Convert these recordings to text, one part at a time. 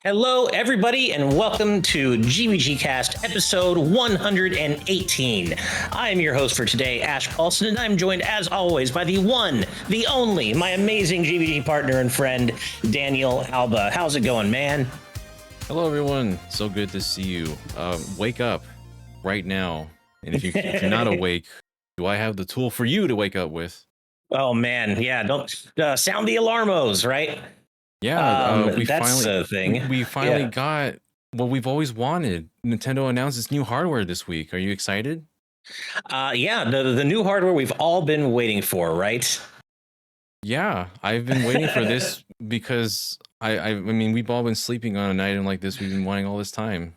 Hello, everybody, and welcome to GVGCast episode 118. I am your host for today, Ash Paulson, and I'm joined, as always, by the one, the only, my amazing GVG partner and friend, Daniel Alba. How's it going, man? Hello, everyone. So good to see you. Wake up right now. And if you're not awake, do I have the tool for you to wake up with? Oh, man. Yeah, don't sound the alarmos, right? Yeah, That's the thing. we finally got what we've always wanted. Nintendo announced its new hardware this week. Are you excited? The new hardware we've all been waiting for, right? Yeah, I've been waiting for this because I mean, we've all been sleeping on an item like this. We've been wanting all this time.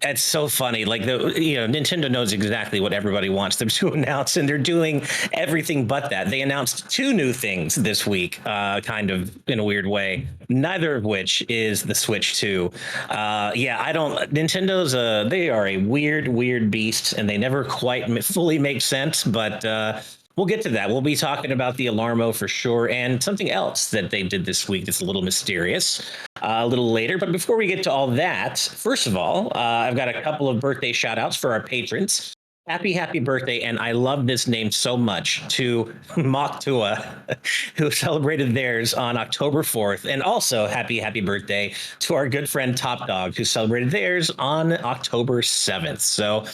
It's so funny. Nintendo knows exactly what everybody wants them to announce, and they're doing everything but that. They announced two new things this week, kind of in a weird way. Neither of which is the Switch 2. Nintendo's they are a weird beast, and they never quite fully make sense. But we'll get to that. We'll be talking about the Alarmo for sure, and something else that they did this week that's a little mysterious a little later. But before we get to all that, first of all, I've got a couple of birthday shout outs for our patrons. Happy birthday, and I love this name so much, to Moktua, who celebrated theirs on October 4th. And also happy birthday to our good friend Top Dog, who celebrated theirs on October 7th. So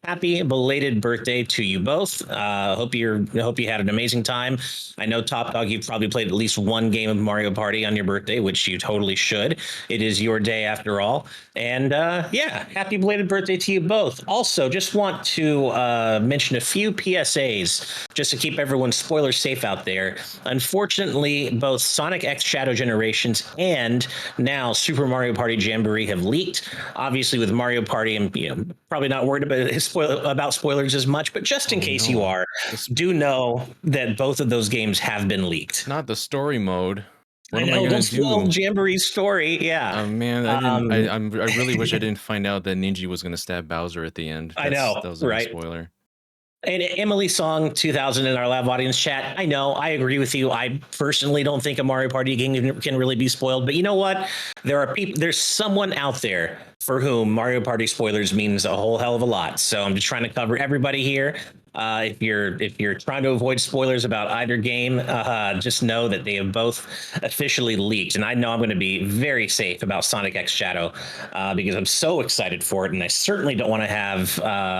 happy belated birthday to you both. Hope you had an amazing time. I know, Top Dog, you've probably played at least one game of Mario Party on your birthday, which you totally should. It is your day after all. And happy belated birthday to you both. Also, just want to mention a few PSAs just to keep everyone spoiler safe out there. Unfortunately, both Sonic X Shadow Generations and now Super Mario Party Jamboree have leaked. Obviously, with Mario Party, I'm probably not worried about spoilers as much, but just in case you are, do know that both of those games have been leaked. Not the story mode. What am I gonna do? Don't spoil Jamboree's story. Yeah. Oh man, I really wish I didn't find out that Ninja was gonna stab Bowser at the end. I know, that was a right? Spoiler. And Emily Song 2000 in our live audience chat. I know, I agree with you. I personally don't think a Mario Party game can really be spoiled, but you know what? There's someone out there for whom Mario Party spoilers means a whole hell of a lot. So I'm just trying to cover everybody here. If you're trying to avoid spoilers about either game, just know that they have both officially leaked. And I know I'm going to be very safe about Sonic X Shadow because I'm so excited for it, and I certainly don't want to have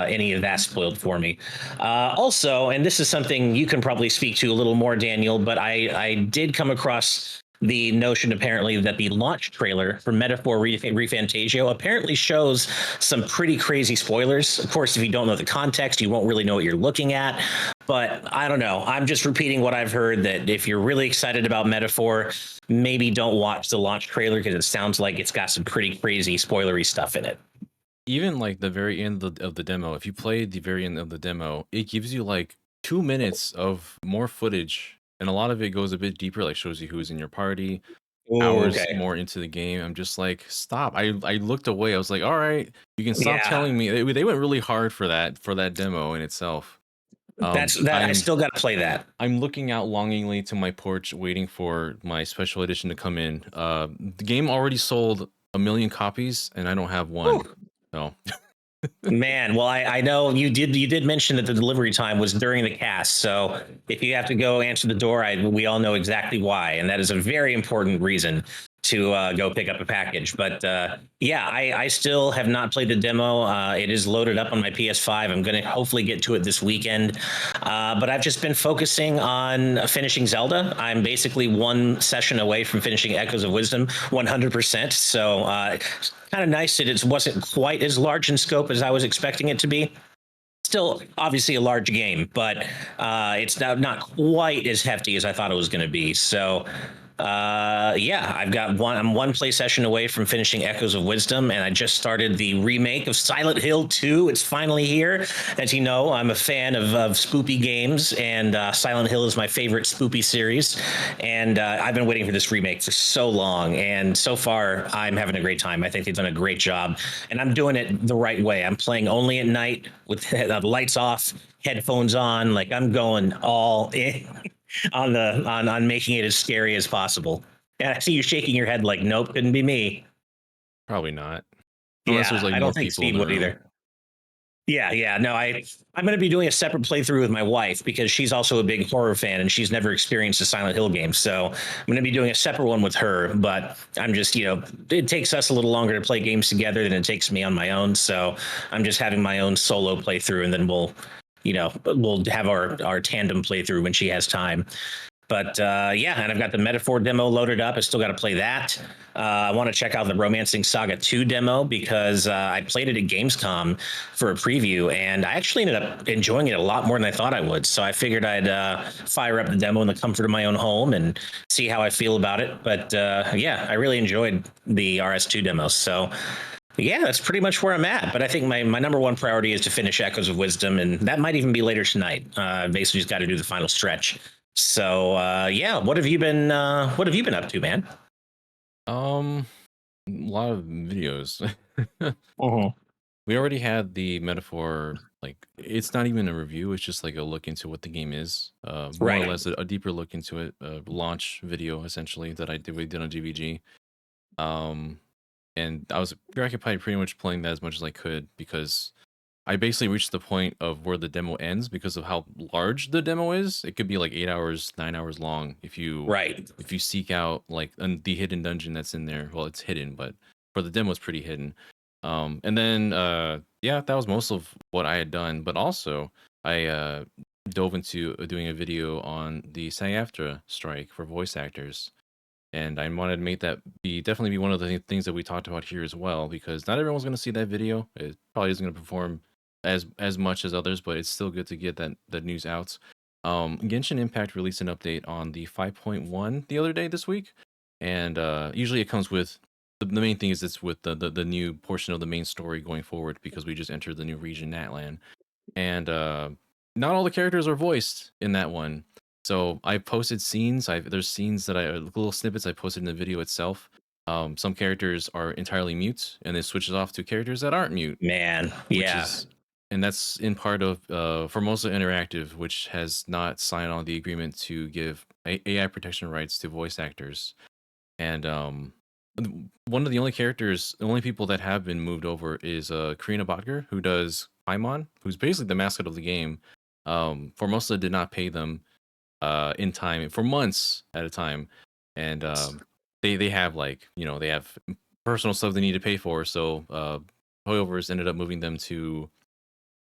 any of that spoiled for me. Also, and this is something you can probably speak to a little more, Daniel, but I did come across the notion apparently that the launch trailer for Metaphor ReFantagio apparently shows some pretty crazy spoilers. Of course, if you don't know the context, you won't really know what you're looking at. But I don't know. I'm just repeating what I've heard, that if you're really excited about Metaphor, maybe don't watch the launch trailer because it sounds like it's got some pretty crazy spoilery stuff in it. Even like the very end of the demo, if you play the very end of the demo, it gives you like 2 minutes of more footage. And a lot of it goes a bit deeper, like shows you who's in your party, hours more into the game. I'm just like, stop. I looked away. I was like, all right, you can stop telling me. They went really hard for that demo in itself. I still got to play that. I'm looking out longingly to my porch, waiting for my special edition to come in. The game already sold 1 million copies, and I don't have one. So. Man, well, I know you did mention that the delivery time was during the cast. So if you have to go answer the door, we all know exactly why. And that is a very important reason to go pick up a package. But I still have not played the demo. It is loaded up on my PS5. I'm going to hopefully get to it this weekend. But I've just been focusing on finishing Zelda. I'm basically one session away from finishing Echoes of Wisdom 100%. So kind of nice that it wasn't quite as large in scope as I was expecting it to be. Still, obviously, a large game, but it's not quite as hefty as I thought it was going to be. So I'm one play session away from finishing Echoes of Wisdom, and I just started the remake of Silent Hill 2. It's finally here. As you know, I'm a fan of spoopy games, and Silent Hill is my favorite spoopy series. And I've been waiting for this remake for so long, and so far I'm having a great time. I think they've done a great job, and I'm doing it the right way. I'm playing only at night with the lights off, headphones on, like I'm going all in. on making it as scary as possible. And I see you shaking your head like, nope, couldn't be me. Probably not, unless there's Yeah, like I don't more think people in Steve the would room. either. Yeah, yeah. No, I'm going to be doing a separate playthrough with my wife because she's also a big horror fan and she's never experienced a Silent Hill game. So I'm going to be doing a separate one with her. But I'm just, it takes us a little longer to play games together than it takes me on my own. So I'm just having my own solo playthrough, and then we'll have our tandem playthrough when she has time. But yeah, and I've got the Metaphor demo loaded up. I still got to play that. I want to check out the Romancing Saga 2 demo because I played it at Gamescom for a preview, and I actually ended up enjoying it a lot more than I thought I would. So I figured I'd fire up the demo in the comfort of my own home and see how I feel about it. But yeah, I really enjoyed the RS2 demo. So yeah, that's pretty much where I'm at. But I think my number one priority is to finish Echoes of Wisdom, and that might even be later tonight. Basically, just got to do the final stretch. So yeah, what have you been up to, man? Um, a lot of videos. Uh-huh. We already had the metaphor. Like, it's not even a review. It's just like a look into what the game is. More or Right. less a deeper look into it. Launch video essentially that we did on GVG. Um, and I was preoccupied pretty much playing that as much as I could because I basically reached the point of where the demo ends because of how large the demo is. It could be like 8 hours, 9 hours long Right. if you seek out like the hidden dungeon that's in there. Well, it's hidden, but for the demo, it's pretty hidden. And then yeah, that was most of what I had done. But also, I dove into doing a video on the SAG-AFTRA strike for voice actors, and I wanted to make that be definitely be one of the things that we talked about here as well, because not everyone's going to see that video. It probably isn't going to perform as much as others, but it's still good to get that news out. Genshin Impact released an update on the 5.1 the other day this week, and usually it comes with the main thing is it's with the new portion of the main story going forward because we just entered the new region Natlan, and not all the characters are voiced in that one. So I posted scenes. There's scenes that little snippets I posted in the video itself. Some characters are entirely mute, and it switches off to characters that aren't mute, Man. which Yeah. is, and that's in part of Formosa Interactive, which has not signed on the agreement to give AI protection rights to voice actors. And one of the only characters, the only people that have been moved over is Karina Botker, who does Paimon, who's basically the mascot of the game. Formosa did not pay them in time for months at a time, and they have like they have personal stuff they need to pay for. So Hoyovers ended up moving them to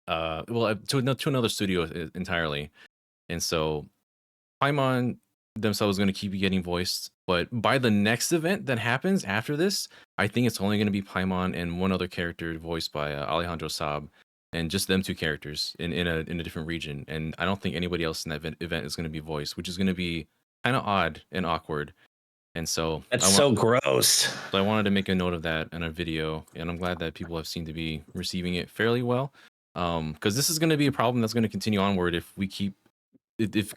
to another studio entirely, and so Paimon themselves going to keep getting voiced, but by the next event that happens after this, I think it's only going to be Paimon and one other character voiced by Alejandro Saab, and just them two characters in a different region. And I don't think anybody else in that event is going to be voiced, which is going to be kind of odd and awkward. And so That's so gross. I wanted to make a note of that in a video, and I'm glad that people have seemed to be receiving it fairly well. Because this is going to be a problem that's going to continue onward if we keep if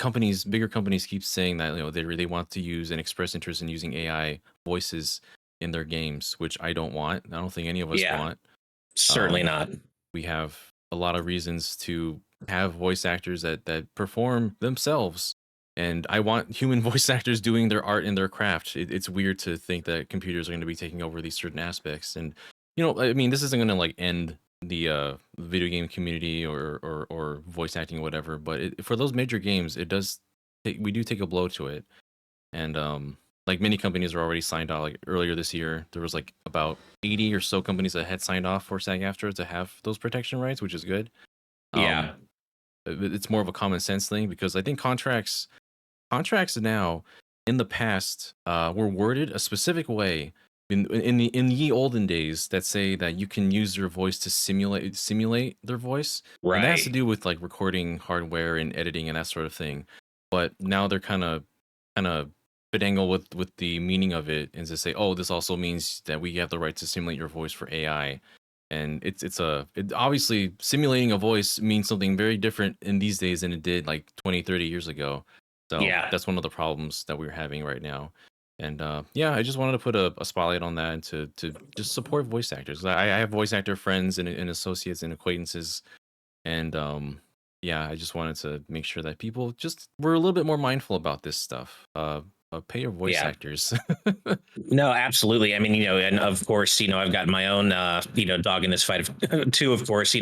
bigger companies keep saying that they really want to use and express interest in using AI voices in their games, which I don't want. I don't think any of us Yeah. want. Certainly Um, not. we have a lot of reasons to have voice actors that perform themselves, and I want human voice actors doing their art and their craft. It's weird to think that computers are going to be taking over these certain aspects, and I mean, this isn't going to like end the video game community or voice acting or whatever, but for those major games, it does we do take a blow to it. And like many companies are already signed off. Like earlier this year, there was like about 80 or so companies that had signed off for SAG-AFTRA to have those protection rights, which is good. Yeah. um it's more of a common sense thing because I think contracts now in the past were worded a specific way in the ye olden days that say that you can use your voice to simulate their voice, and that has to Right. do with like recording hardware and editing and that sort of thing. But now they're kind of bedangle with the meaning of it and to say, oh, this also means that we have the right to simulate your voice for AI. And obviously simulating a voice means something very different in these days than it did like 20, 30 years ago. So Yeah. that's one of the problems that we're having right now. And yeah, I just wanted to put a spotlight on that and to just support voice actors. I have voice actor friends and associates and acquaintances, and yeah, I just wanted to make sure that people just were a little bit more mindful about this stuff. pay your voice Yeah. actors. No, absolutely. I mean, and of course, I've got my own, dog in this fight too, of course,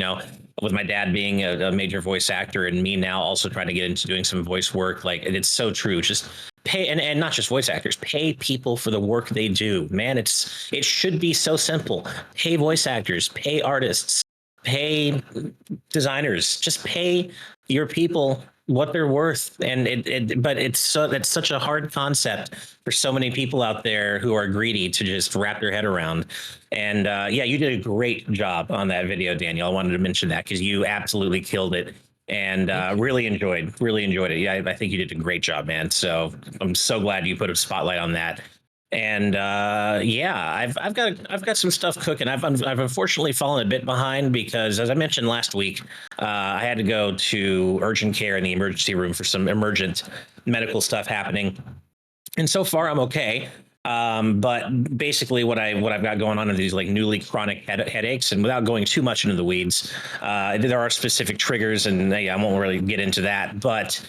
with my dad being a major voice actor and me now also trying to get into doing some voice work. Like, and it's so true. Just pay, and not just voice actors, pay people for the work they do. Man, it should be so simple. Pay voice actors, pay artists, pay designers, just pay your people what they're worth. And but that's such a hard concept for so many people out there who are greedy to just wrap their head around. And yeah, you did a great job on that video, Daniel. I wanted to mention that because you absolutely killed it. And Thank you. really enjoyed it. Yeah, I think you did a great job, man. So I'm so glad you put a spotlight on that. And yeah, I've got some stuff cooking. I've unfortunately fallen a bit behind because, as I mentioned last week, I had to go to urgent care in the emergency room for some emergent medical stuff happening, and so far I'm okay. But basically, what I've got going on are these like newly chronic headaches, and without going too much into the weeds, there are specific triggers, and I won't really get into that, but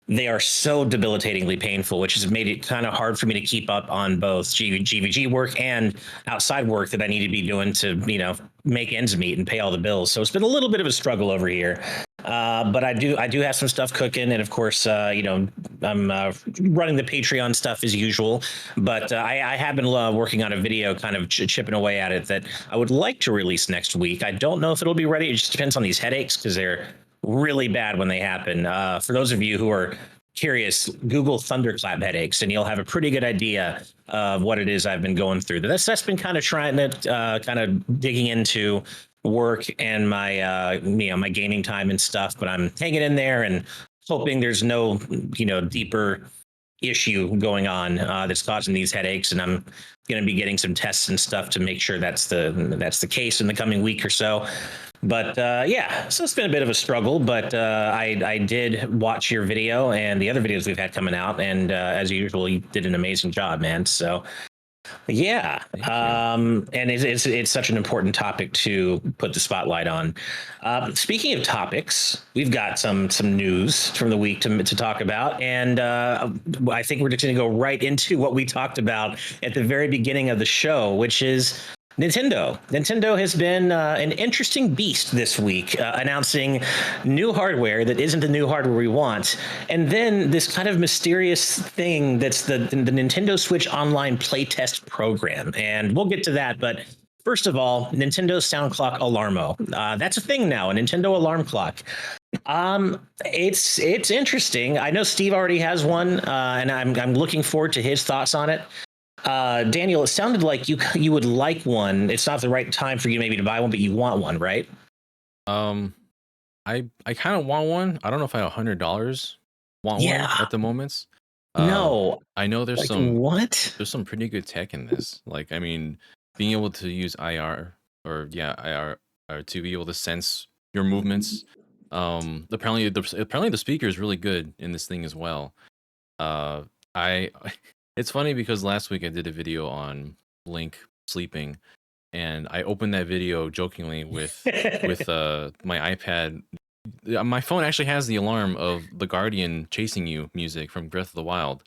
they are so debilitatingly painful, which has made it kind of hard for me to keep up on both GVG work and outside work that I need to be doing to, make ends meet and pay all the bills. So it's been a little bit of a struggle over here. But I do have some stuff cooking, and of course, I'm running the Patreon stuff as usual. But I have been working on a video, kind of chipping away at it that I would like to release next week. I don't know if it'll be ready. It just depends on these headaches because they're really bad when they happen. For those of you who are curious, Google thunderclap headaches, and you'll have a pretty good idea of what it is I've been going through. That's been kind of trying to kind of digging into work and my my gaming time and stuff. But I'm hanging in there and hoping there's no deeper issue going on that's causing these headaches, and I'm going to be getting some tests and stuff to make sure that's the case in the coming week or so. But yeah, so it's been a bit of a struggle, but I did watch your video and the other videos we've had coming out, and as usual, you did an amazing job, man. So yeah, Thank you. and it's such an important topic to put the spotlight on. Speaking of topics, we've got some news from the week to talk about, and I think we're just going to go right into what we talked about at the very beginning of the show, which is Nintendo. Nintendo has been an interesting beast this week, announcing new hardware that isn't the new hardware we want, and then this kind of mysterious thing that's the Nintendo Switch Online Playtest program. And we'll get to that, but first of all, Nintendo Sound Clock Alarmo. That's a thing now, a Nintendo alarm clock. It's interesting. I know Steve already has one, and I'm looking forward to his thoughts on it. Daniel, it sounded like you would like one. It's not the right time for you maybe to buy one, but you want one, right? Um, I kind of want one. I don't know if I $100 want one Yeah. at the moment. No. I know there's Like some what? there's some pretty good tech in this. Like, I mean, being able to use IR or yeah, IR or to be able to sense your movements. Apparently the speaker is really good in this thing as well. Uh, I it's funny because last week I did a video on Link sleeping, and I opened that video jokingly with my iPad. My phone actually has the alarm of the Guardian chasing you music from Breath of the Wild,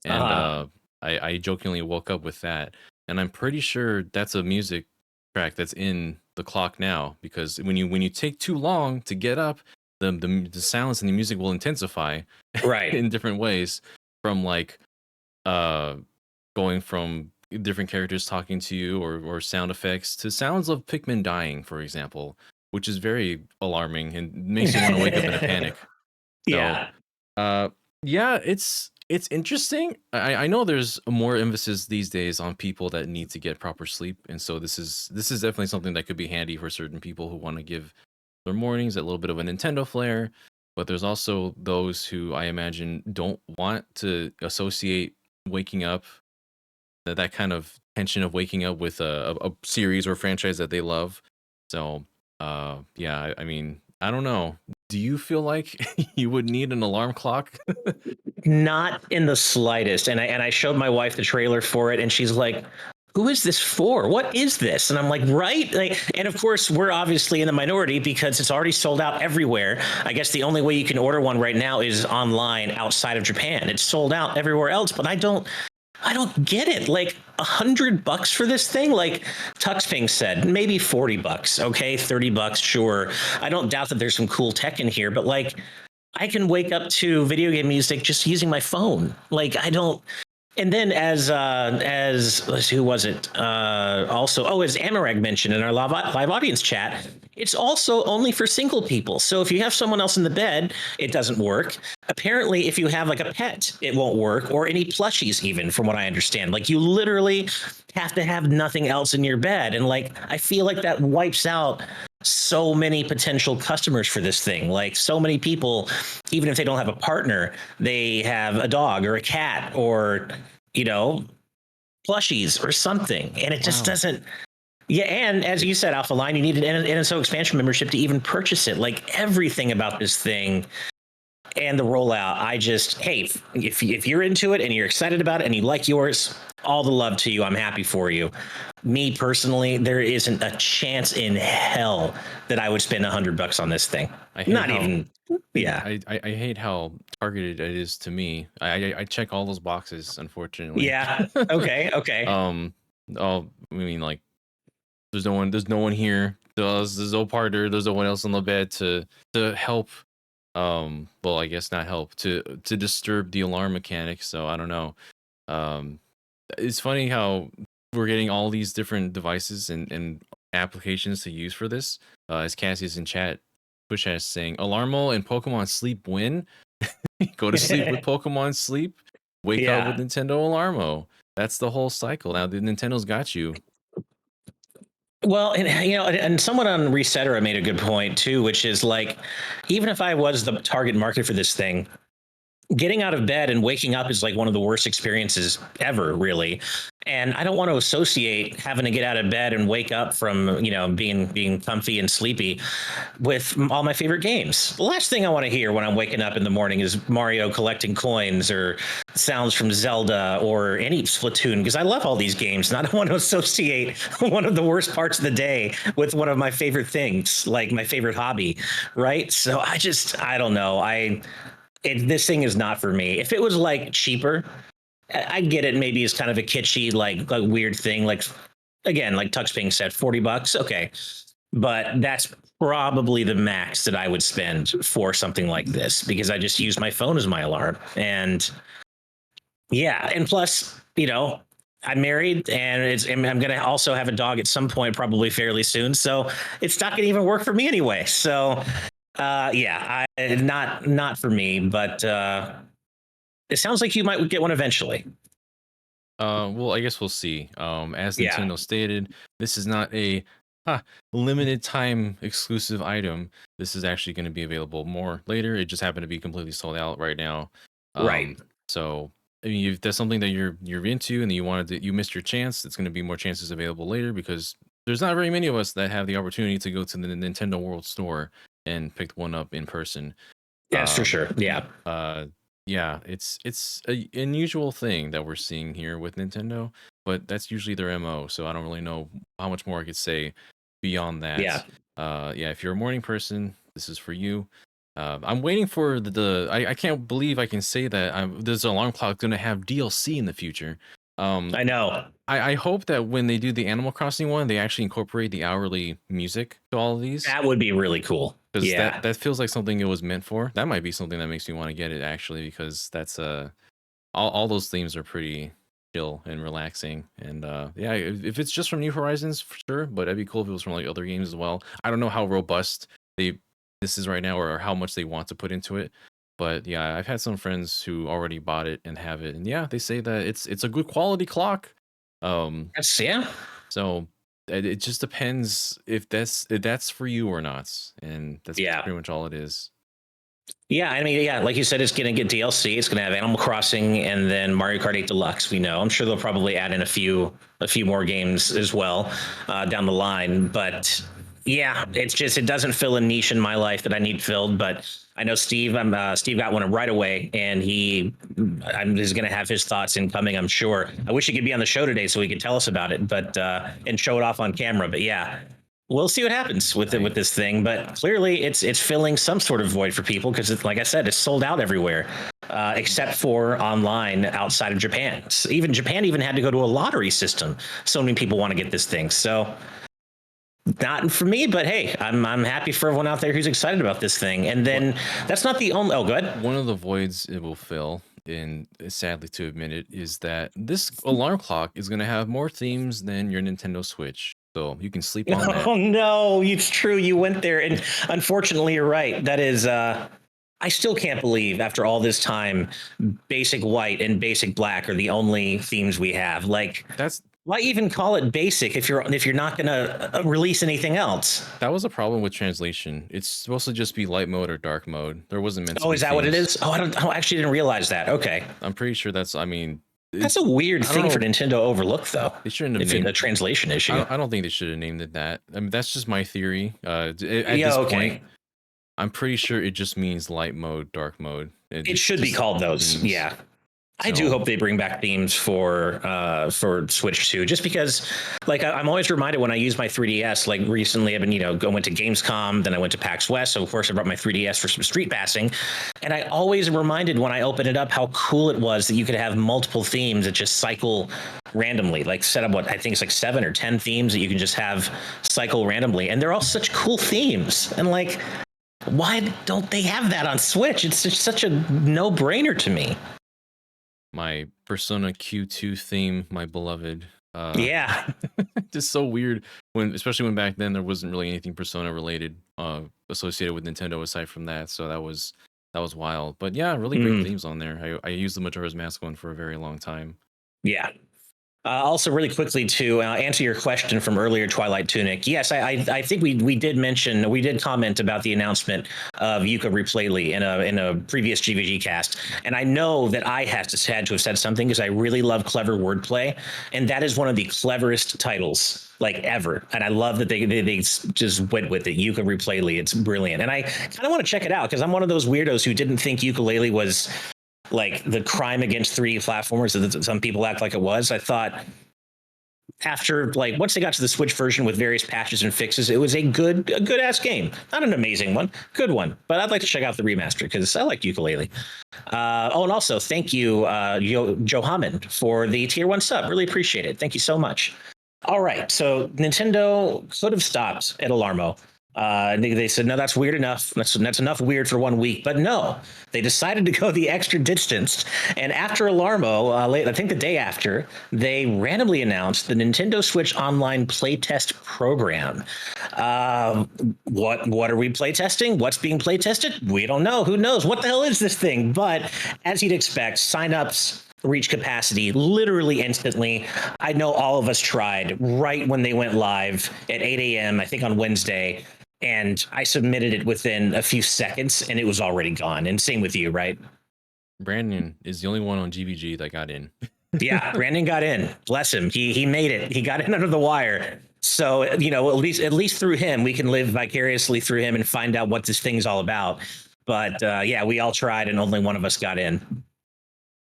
and Uh, I jokingly woke up with that, and I'm pretty sure that's a music track that's in the clock now, because when you take too long to get up, the sounds and the music will intensify right. in different ways, from like uh going from different characters talking to you, or sound effects to sounds of Pikmin dying, for example, which is very alarming and makes you want to wake up in a panic. So Yeah. uh yeah, it's interesting. I know there's more emphasis these days on people that need to get proper sleep, and so this is definitely something that could be handy for certain people who want to give their mornings a little bit of a Nintendo flair. But there's also those who I imagine don't want to associate waking up, that kind of tension of waking up with a series or franchise that they love. So yeah, I mean, I don't know. Do you feel like you would need an alarm clock? Not in the slightest. And I showed my wife the trailer for it, and she's like, who is this for? What is this? And I'm like, right? Like, and of course, we're obviously in the minority because it's already sold out everywhere. I guess the only way you can order one right now is online outside of Japan. It's sold out everywhere else, but I don't get it. Like $100 for this thing? Like Tuxping said, maybe $40. Okay, $30, sure. I don't doubt that there's some cool tech in here, but like I can wake up to video game music just using my phone. Like I don't. And then as who was it? As Amarag mentioned in our live audience chat, it's also only for single people. So if you have someone else in the bed, it doesn't work. Apparently, if you have like a pet, it won't work, or any plushies, even from what I understand. Like you literally have to have nothing else in your bed. And like I feel like that wipes out so many potential customers for this thing. Like so many people, even if they don't have a partner, they have a dog or a cat or, you know, plushies or something. And it just doesn't. Yeah. And as you said, Alpha Line, you need an NSO expansion membership to even purchase it. Like everything about this thing and the rollout, I just, hey, if you're into it and you're excited about it and you like yours, all the love to you. I'm happy for you. Me personally, there isn't a chance in hell that I would spend $100 on this thing. Not even. Yeah. I hate how targeted it is to me. I check all those boxes, unfortunately. Yeah. Okay. Okay. I mean, like, there's no one here. There's no partner. There's no one else on the bed to help. Well, I guess not help to disturb the alarm mechanics. So I don't know. It's funny how we're getting all these different devices and applications to use for this. As Cassie's in chat, Push has saying Alarmo and Pokemon Sleep win. Go to sleep with Pokemon Sleep. Wake up with Nintendo Alarmo. That's the whole cycle. Now the Nintendo's got you. Well, and you know, and someone on Resetera made a good point too, which is like, even if I was the target market for this thing, getting out of bed and waking up is like one of the worst experiences ever, really. And I don't want to associate having to get out of bed and wake up from, you know, being comfy and sleepy with all my favorite games. The last thing I want to hear when I'm waking up in the morning is Mario collecting coins or sounds from Zelda or any Splatoon, because I love all these games and I don't want to associate one of the worst parts of the day with one of my favorite things, like my favorite hobby, right? So I don't know. This thing is not for me. If it was like cheaper, I get it. Maybe it's kind of a kitschy, like weird thing. Like again, like Tuxping said, $40. Okay, but that's probably the max that I would spend for something like this because I just use my phone as my alarm. And yeah, and plus, you know, I'm married and I'm going to also have a dog at some point, probably fairly soon. So it's not going to even work for me anyway. So not for me, but it sounds like you might get one eventually. Well, I guess we'll see. As Nintendo stated, this is not a limited time exclusive item. This is actually going to be available more later. It just happened to be completely sold out right now. Right. So I mean, if that's something that you're into and you missed your chance, it's going to be more chances available later because there's not very many of us that have the opportunity to go to the Nintendo World Store and pick one up in person. Yes, for sure. Yeah. Yeah, it's a unusual thing that we're seeing here with Nintendo, but that's usually their MO. So I don't really know how much more I could say beyond that. Yeah. Yeah. If you're a morning person, this is for you. I'm waiting for I can't believe I can say that this alarm clock going to have DLC in the future. I know. I hope that when they do the Animal Crossing one, they actually incorporate the hourly music to all of these. That would be really cool. Because that feels like something it was meant for. That might be something that makes me want to get it actually, because that's all those themes are pretty chill and relaxing. And yeah, if it's just from New Horizons, for sure, but it'd be cool if it was from like other games as well. I don't know how robust this is right now or how much they want to put into it. But yeah, I've had some friends who already bought it and have it, and yeah, they say that it's a good quality clock. Yeah. So it just depends if that's for you or not, and that's pretty much all it is. Yeah, I mean, yeah, like you said, it's going to get DLC. It's going to have Animal Crossing and then Mario Kart 8 Deluxe. We know. I'm sure they'll probably add in a few more games as well down the line. But yeah, it doesn't fill a niche in my life that I need filled. But I know Steve. Steve got one right away, and he's going to have his thoughts incoming. I'm sure. I wish he could be on the show today so he could tell us about it, but and show it off on camera. But yeah, we'll see what happens with with this thing. But clearly, it's filling some sort of void for people because, like I said, it's sold out everywhere except for online outside of Japan. So even Japan even had to go to a lottery system. So many people want to get this thing. So not for me, but hey, I'm happy for everyone out there who's excited about this thing. And then that's not the only. Oh, good. One of the voids it will fill, and sadly to admit it, is that this alarm clock is going to have more themes than your Nintendo Switch. So you can sleep on that. Oh no, it's true. You went there, and unfortunately, you're right. That is. I still can't believe after all this time, basic white and basic black are the only themes we have. Like That's why even call it basic if you're not going to release anything else? That was a problem with translation. It's supposed to just be light mode or dark mode. There wasn't meant to Oh, be is that what it themes. is? Oh, I actually didn't realize that. Okay, I'm pretty sure that's. I mean, that's a weird I don't thing for know. Nintendo to overlook, though. They shouldn't have If it's named. a translation issue. I don't think they should have named it that. I mean, that's just my theory. At Yeah, this okay. point, I'm pretty sure it just means light mode, dark mode. It should be just called those. themes. Yeah. I do So- hope they bring back themes for Switch 2, just because, like, I'm always reminded when I use my 3DS. Like recently, I've been, I went to Gamescom, then I went to PAX West, so of course I brought my 3DS for some street passing, and I always am reminded when I open it up how cool it was that you could have multiple themes that just cycle randomly. Like set up what I think is like 7 or 10 themes that you can just have cycle randomly, and they're all such cool themes. And like, why don't they have that on Switch? It's just such a no-brainer to me. My Persona Q2 theme, my beloved. Yeah. Just so weird especially when back then there wasn't really anything Persona related associated with Nintendo aside from that. So that was wild. But yeah, really great themes on there. I used the Majora's Mask one for a very long time. Yeah. Also, really quickly to answer your question from earlier, Twilight Tunic. Yes, I think we did comment about the announcement of Yuka Replayly in a previous GVG cast, and I know that I had to have said something because I really love clever wordplay, and that is one of the cleverest titles like ever, and I love that they just went with it. Yuka Replayly, it's brilliant, and I kind of want to check it out because I'm one of those weirdos who didn't think ukulele was like the crime against 3D platformers that some people act like it was. I thought after like once they got to the Switch version with various patches and fixes, it was a good ass game. Not an amazing one, good one. But I'd like to check out the remaster because I like ukulele. Oh, and also thank you, Joe Hammond, for the tier 1 sub. Really appreciate it. Thank you so much. All right, so Nintendo could have stopped at Alarmo. They said, no, that's weird enough. That's enough weird for 1 week. But no, they decided to go the extra distance. And after Alarmo, I think the day after, they randomly announced the Nintendo Switch Online Playtest program. What are we playtesting? What's being playtested? We don't know. Who knows? What the hell is this thing? But as you'd expect, signups reach capacity literally instantly. I know all of us tried right when they went live at 8 a.m., I think on Wednesday, and I submitted it within a few seconds and it was already gone. And same with you, right? Brandon is the only one on GVG that got in. Yeah, Brandon got in. Bless him. He made it. He got in under the wire. So, at least through him, we can live vicariously through him and find out what this thing's all about. But yeah, we all tried and only one of us got in.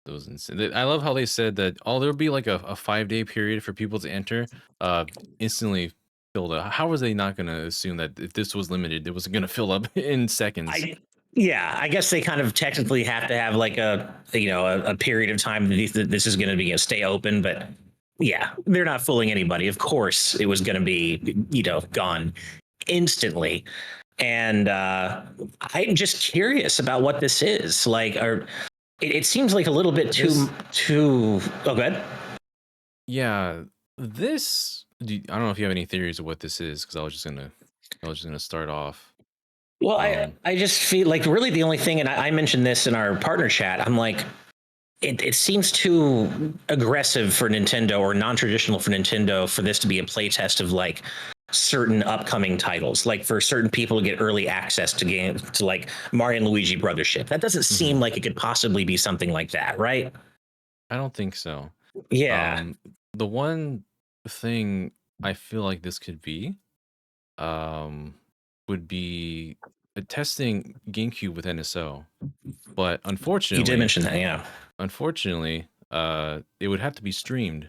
That was insane. I love how they said that there'll be like a 5-day period for people to enter, instantly filled up. How was they not going to assume that if this was limited, it was going to fill up in seconds? I guess they kind of technically have to have like a period of time that this is going to be stay open, but yeah, they're not fooling anybody. Of course, it was going to be gone instantly. And I'm just curious about what this is like. It seems like a little bit too. Oh, good. Yeah, I don't know if you have any theories of what this is because I was just gonna start off. Well, I just feel like really the only thing, and I mentioned this in our partner chat. I'm like, it seems too aggressive for Nintendo or non-traditional for Nintendo for this to be a playtest of like certain upcoming titles, like for certain people to get early access to games to like Mario and Luigi Brothership. That doesn't seem like it could possibly be something like that, right? I don't think so. Yeah. The one thing I feel like this could be would be testing GameCube with NSO, but You did mention that, yeah. unfortunately, it would have to be streamed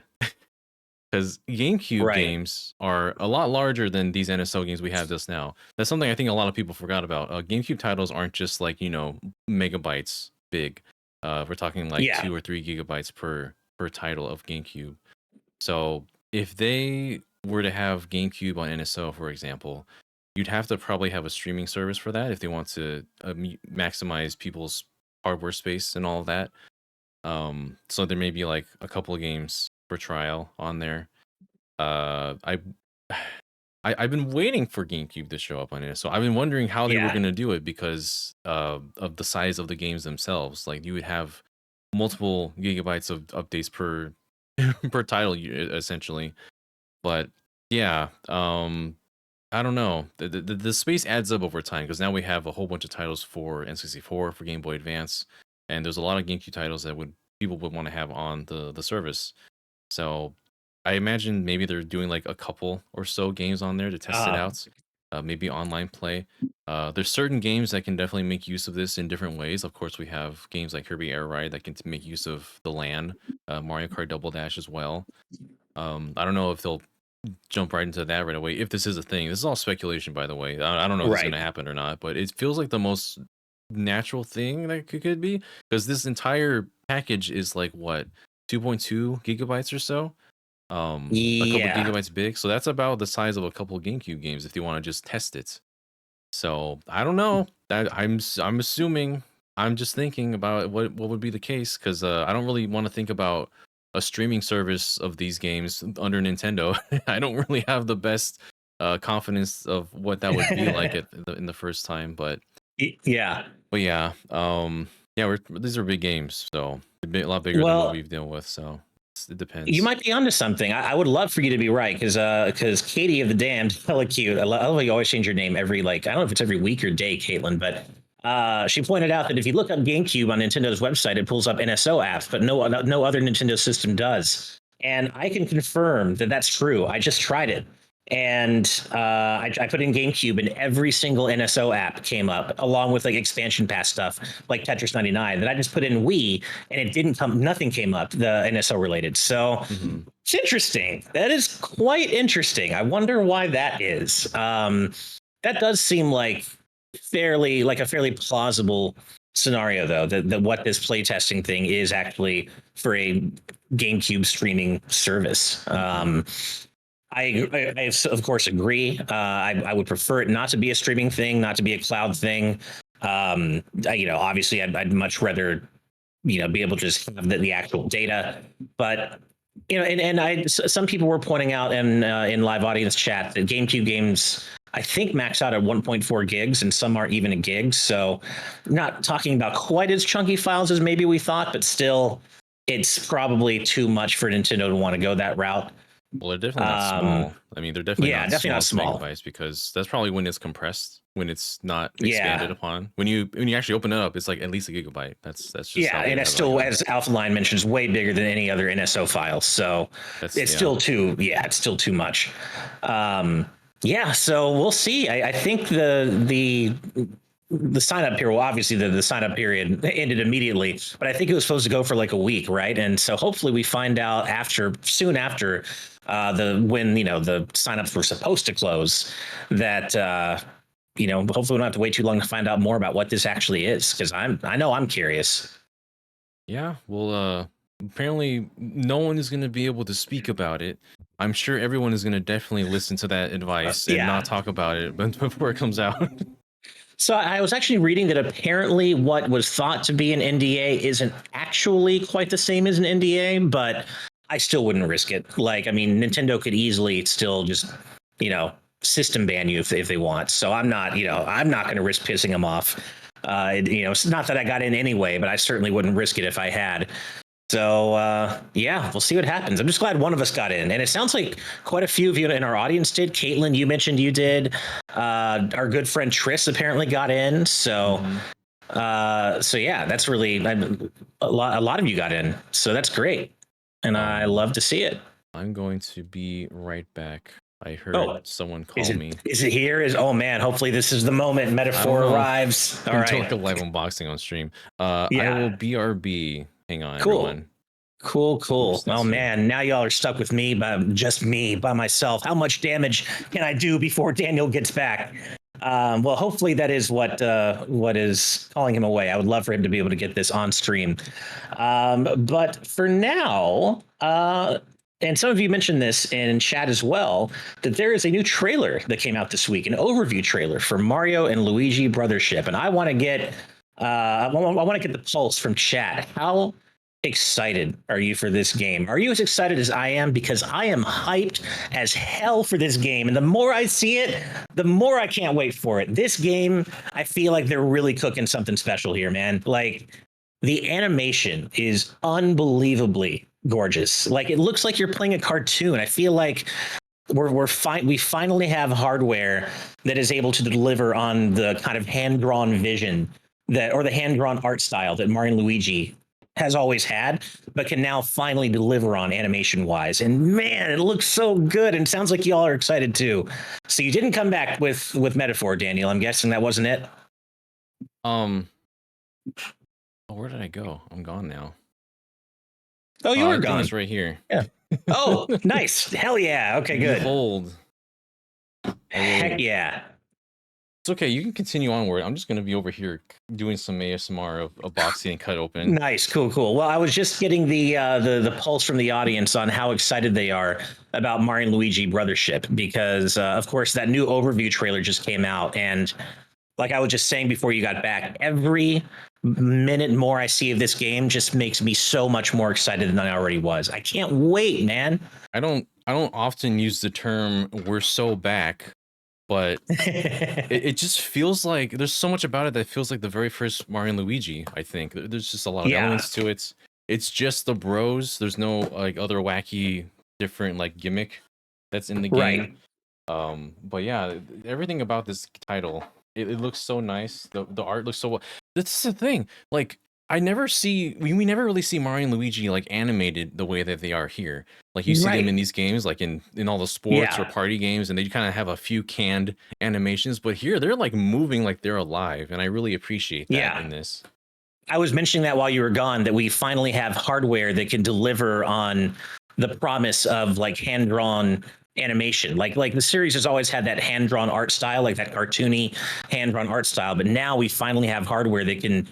because GameCube Right. games are a lot larger than these NSO games we have just now. That's something I think a lot of people forgot about. GameCube titles aren't just like, megabytes big. We're talking like Yeah. 2 or 3 gigabytes per title of GameCube. So if they were to have GameCube on NSO, for example, you'd have to probably have a streaming service for that if they want to maximize people's hardware space and all of that. So there may be like a couple of games for trial on there. Uh, I, I've been waiting for GameCube to show up on it, so I've been wondering how they were Yeah. going to do it because of the size of the games themselves. Like you would have multiple gigabytes of updates per per title, essentially. But yeah, I don't know. The space adds up over time because now we have a whole bunch of titles for N64, for Game Boy Advance, and there's a lot of GameCube titles that people would want to have on the service. So I imagine maybe they're doing like a couple or so games on there to test it out. Maybe online play. There's certain games that can definitely make use of this in different ways. Of course, we have games like Kirby Air Ride that can make use of the LAN, Mario Kart Double Dash as well. I don't know if they'll jump right into that right away. If this is a thing, this is all speculation, by the way. I don't know if it's going Right. to happen or not, but it feels like the most natural thing that could be because this entire package is like what 2.2 gigabytes or so, a couple Yeah. gigabytes big. So that's about the size of a couple GameCube games if you want to just test it. So I don't know. I'm assuming. I'm just thinking about what would be the case because I don't really want to think about a streaming service of these games under Nintendo. I don't really have the best confidence of what that would be like in the first time. Yeah. But yeah, yeah, these are big games, so a lot bigger than what Well, we've dealt with. So it you depends. might be onto something. I would love for you to be right because Katie of the Damned, hella cute. I love how you always change your name every like I don't know if it's every week or day, Caitlin, but she pointed out that if you look up GameCube on Nintendo's website, it pulls up NSO apps, but no other Nintendo system does. And I can confirm that that's true. I just tried it. And I put in GameCube, and every single NSO app came up, along with like expansion pass stuff, like Tetris 99. That I just put in Wii, and it didn't come. Nothing came up, the NSO related. So Hmm. it's interesting. That is quite interesting. I wonder why that is. That does seem like a fairly plausible scenario, though. That what this playtesting thing is actually for a GameCube streaming service. I of course agree. I would prefer it not to be a streaming thing, not to be a cloud thing. Obviously, I'd much rather be able to just have the actual data. But some people were pointing out in live audience chat that GameCube games I think max out at 1.4 gigs, and some are even a gig. So, not talking about quite as chunky files as maybe we thought, but still, it's probably too much for Nintendo to want to go that route. Well, they're definitely not Um, small. I mean, they're definitely yeah, not definitely not small small. megabytes because that's probably when it's compressed, when it's not expanded Yeah, upon. When you actually open it up, it's like at least a gigabyte. That's just yeah, how they and it's have it still, on. as Alpha Line mentions, way bigger than any other NSO file. So That's it's yeah. still it's still too much. Yeah, so we'll see. I think the sign up period, well, obviously the sign up period ended immediately, but I think it was supposed to go for like a week, right? And so hopefully we find out soon after when the signups were supposed to close, that hopefully we don't have to wait too long to find out more about what this actually is, because I know I'm curious. Yeah, well, apparently no one is going to be able to speak about it. I'm sure everyone is going to definitely listen to that advice and not Yeah. talk about it before it comes out. So I was actually reading that apparently what was thought to be an NDA isn't actually quite the same as an NDA, but I still wouldn't risk it. Like, I mean, Nintendo could easily still just, system ban you if they want. So I'm not going to risk pissing them off. It's not that I got in anyway, but I certainly wouldn't risk it if I had. So yeah, we'll see what happens. I'm just glad one of us got in, and it sounds like quite a few of you in our audience did. Caitlin, you mentioned you did. Our good friend Tris apparently got in. So Mhm. so yeah, that's really a lot of you got in. So that's great, and I Um, love to see it. I'm going to be right back. I heard Oh, someone is call it me. is it here? Oh man, hopefully this is the moment. I don't Metaphor know. arrives. All Been doing right. a live unboxing on stream. I will Yeah. BRB. Hang on, Cool. everyone. Cool. Oops, Oh that's you. man, now y'all are stuck with me, but just me by myself. How much damage can I do before Daniel gets back? Well, hopefully that is what is calling him away. I would love for him to be able to get this on stream. But for now, and some of you mentioned this in chat as well, that there is a new trailer that came out this week, an overview trailer for Mario and Luigi Brothership, and I want to get I want to get the pulse from chat. How excited are you for this game? Are you as excited as I am? Because I am hyped as hell for this game. And the more I see it, the more I can't wait for it. This game, I feel like they're really cooking something special here, man. Like the animation is unbelievably gorgeous. Like it looks like you're playing a cartoon. I feel like we finally have hardware that is able to deliver on the kind of hand-drawn vision that or the hand-drawn art style that Mario and Luigi has always had, but can now finally deliver on animation wise. And man, it looks so good, and sounds like y'all are excited too. So you didn't come back with Metaphor, Daniel. I'm guessing that wasn't it. Um, oh, where did I go? I'm gone now. Oh, you I were think gone. it's right here. Yeah. Oh, nice. Hell yeah. Okay, good. Behold. Heck yeah. It's okay. You can continue onward. I'm just gonna be over here doing some ASMR of a box getting cut open. Nice, cool. Well, I was just getting the pulse from the audience on how excited they are about Mario and Luigi Brothership because, of course, that new overview trailer just came out, and like I was just saying before you got back, every minute more I see of this game just makes me so much more excited than I already was. I can't wait, man. I don't often use the term "we're so back," but it just feels like there's so much about it that feels like the very first Mario and Luigi. I think there's just a lot of Yeah, elements to it. It's just the bros. There's no like other wacky different like gimmick that's in the game. right. But yeah, everything about this title, it looks so nice. The art looks so well. That's the thing. Like we never really see Mario and Luigi like animated the way that they are here. Like you see them in Right. these games, like in all the sports or Yeah. party games, and they kind of have a few canned animations. But here they're like moving like they're alive, and I really appreciate that Yeah. in this. I was mentioning that while you were gone, that we finally have hardware that can deliver on the promise of like hand drawn animation. Like the series has always had that hand drawn art style, like that cartoony hand drawn art style. But now we finally have hardware that can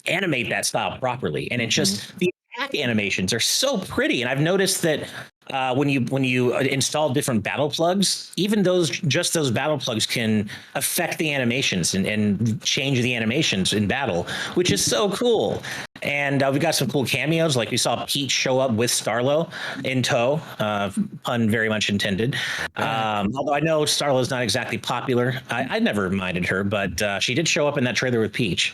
animate that style properly, and it just the attack animations are so pretty. And I've noticed that when you install different battle plugs, even those battle plugs can affect the animations and change the animations in battle, which is so cool. And we got some cool cameos, like we saw Peach show up with Starlo in tow, pun very much intended. Although I know Starlo's not exactly popular, I never minded her, but she did show up in that trailer with Peach.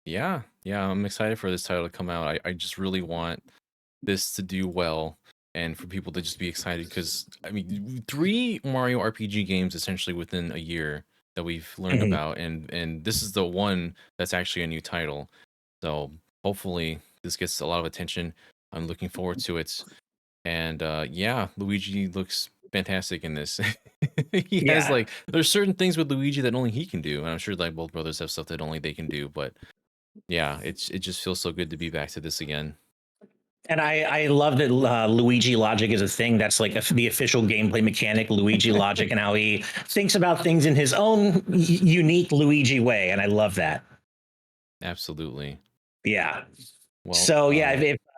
Yeah, I'm excited for this title to come out. I just really want this to do well and for people to just be excited because I mean, three Mario RPG games essentially within a year that we've learned Mhm. about, and this is the one that's actually a new title. So hopefully this gets a lot of attention. I'm looking forward to it. And yeah, Luigi looks fantastic in this. He has Yeah. like there's certain things with Luigi that only he can do, and I'm sure like both brothers have stuff that only they can do, but yeah, it just feels so good to be back to this again. And I love that Luigi logic is a thing. That's like the official gameplay mechanic, Luigi logic, and how he thinks about things in his own unique Luigi way. And I love that. Absolutely. Yeah. Well, So yeah,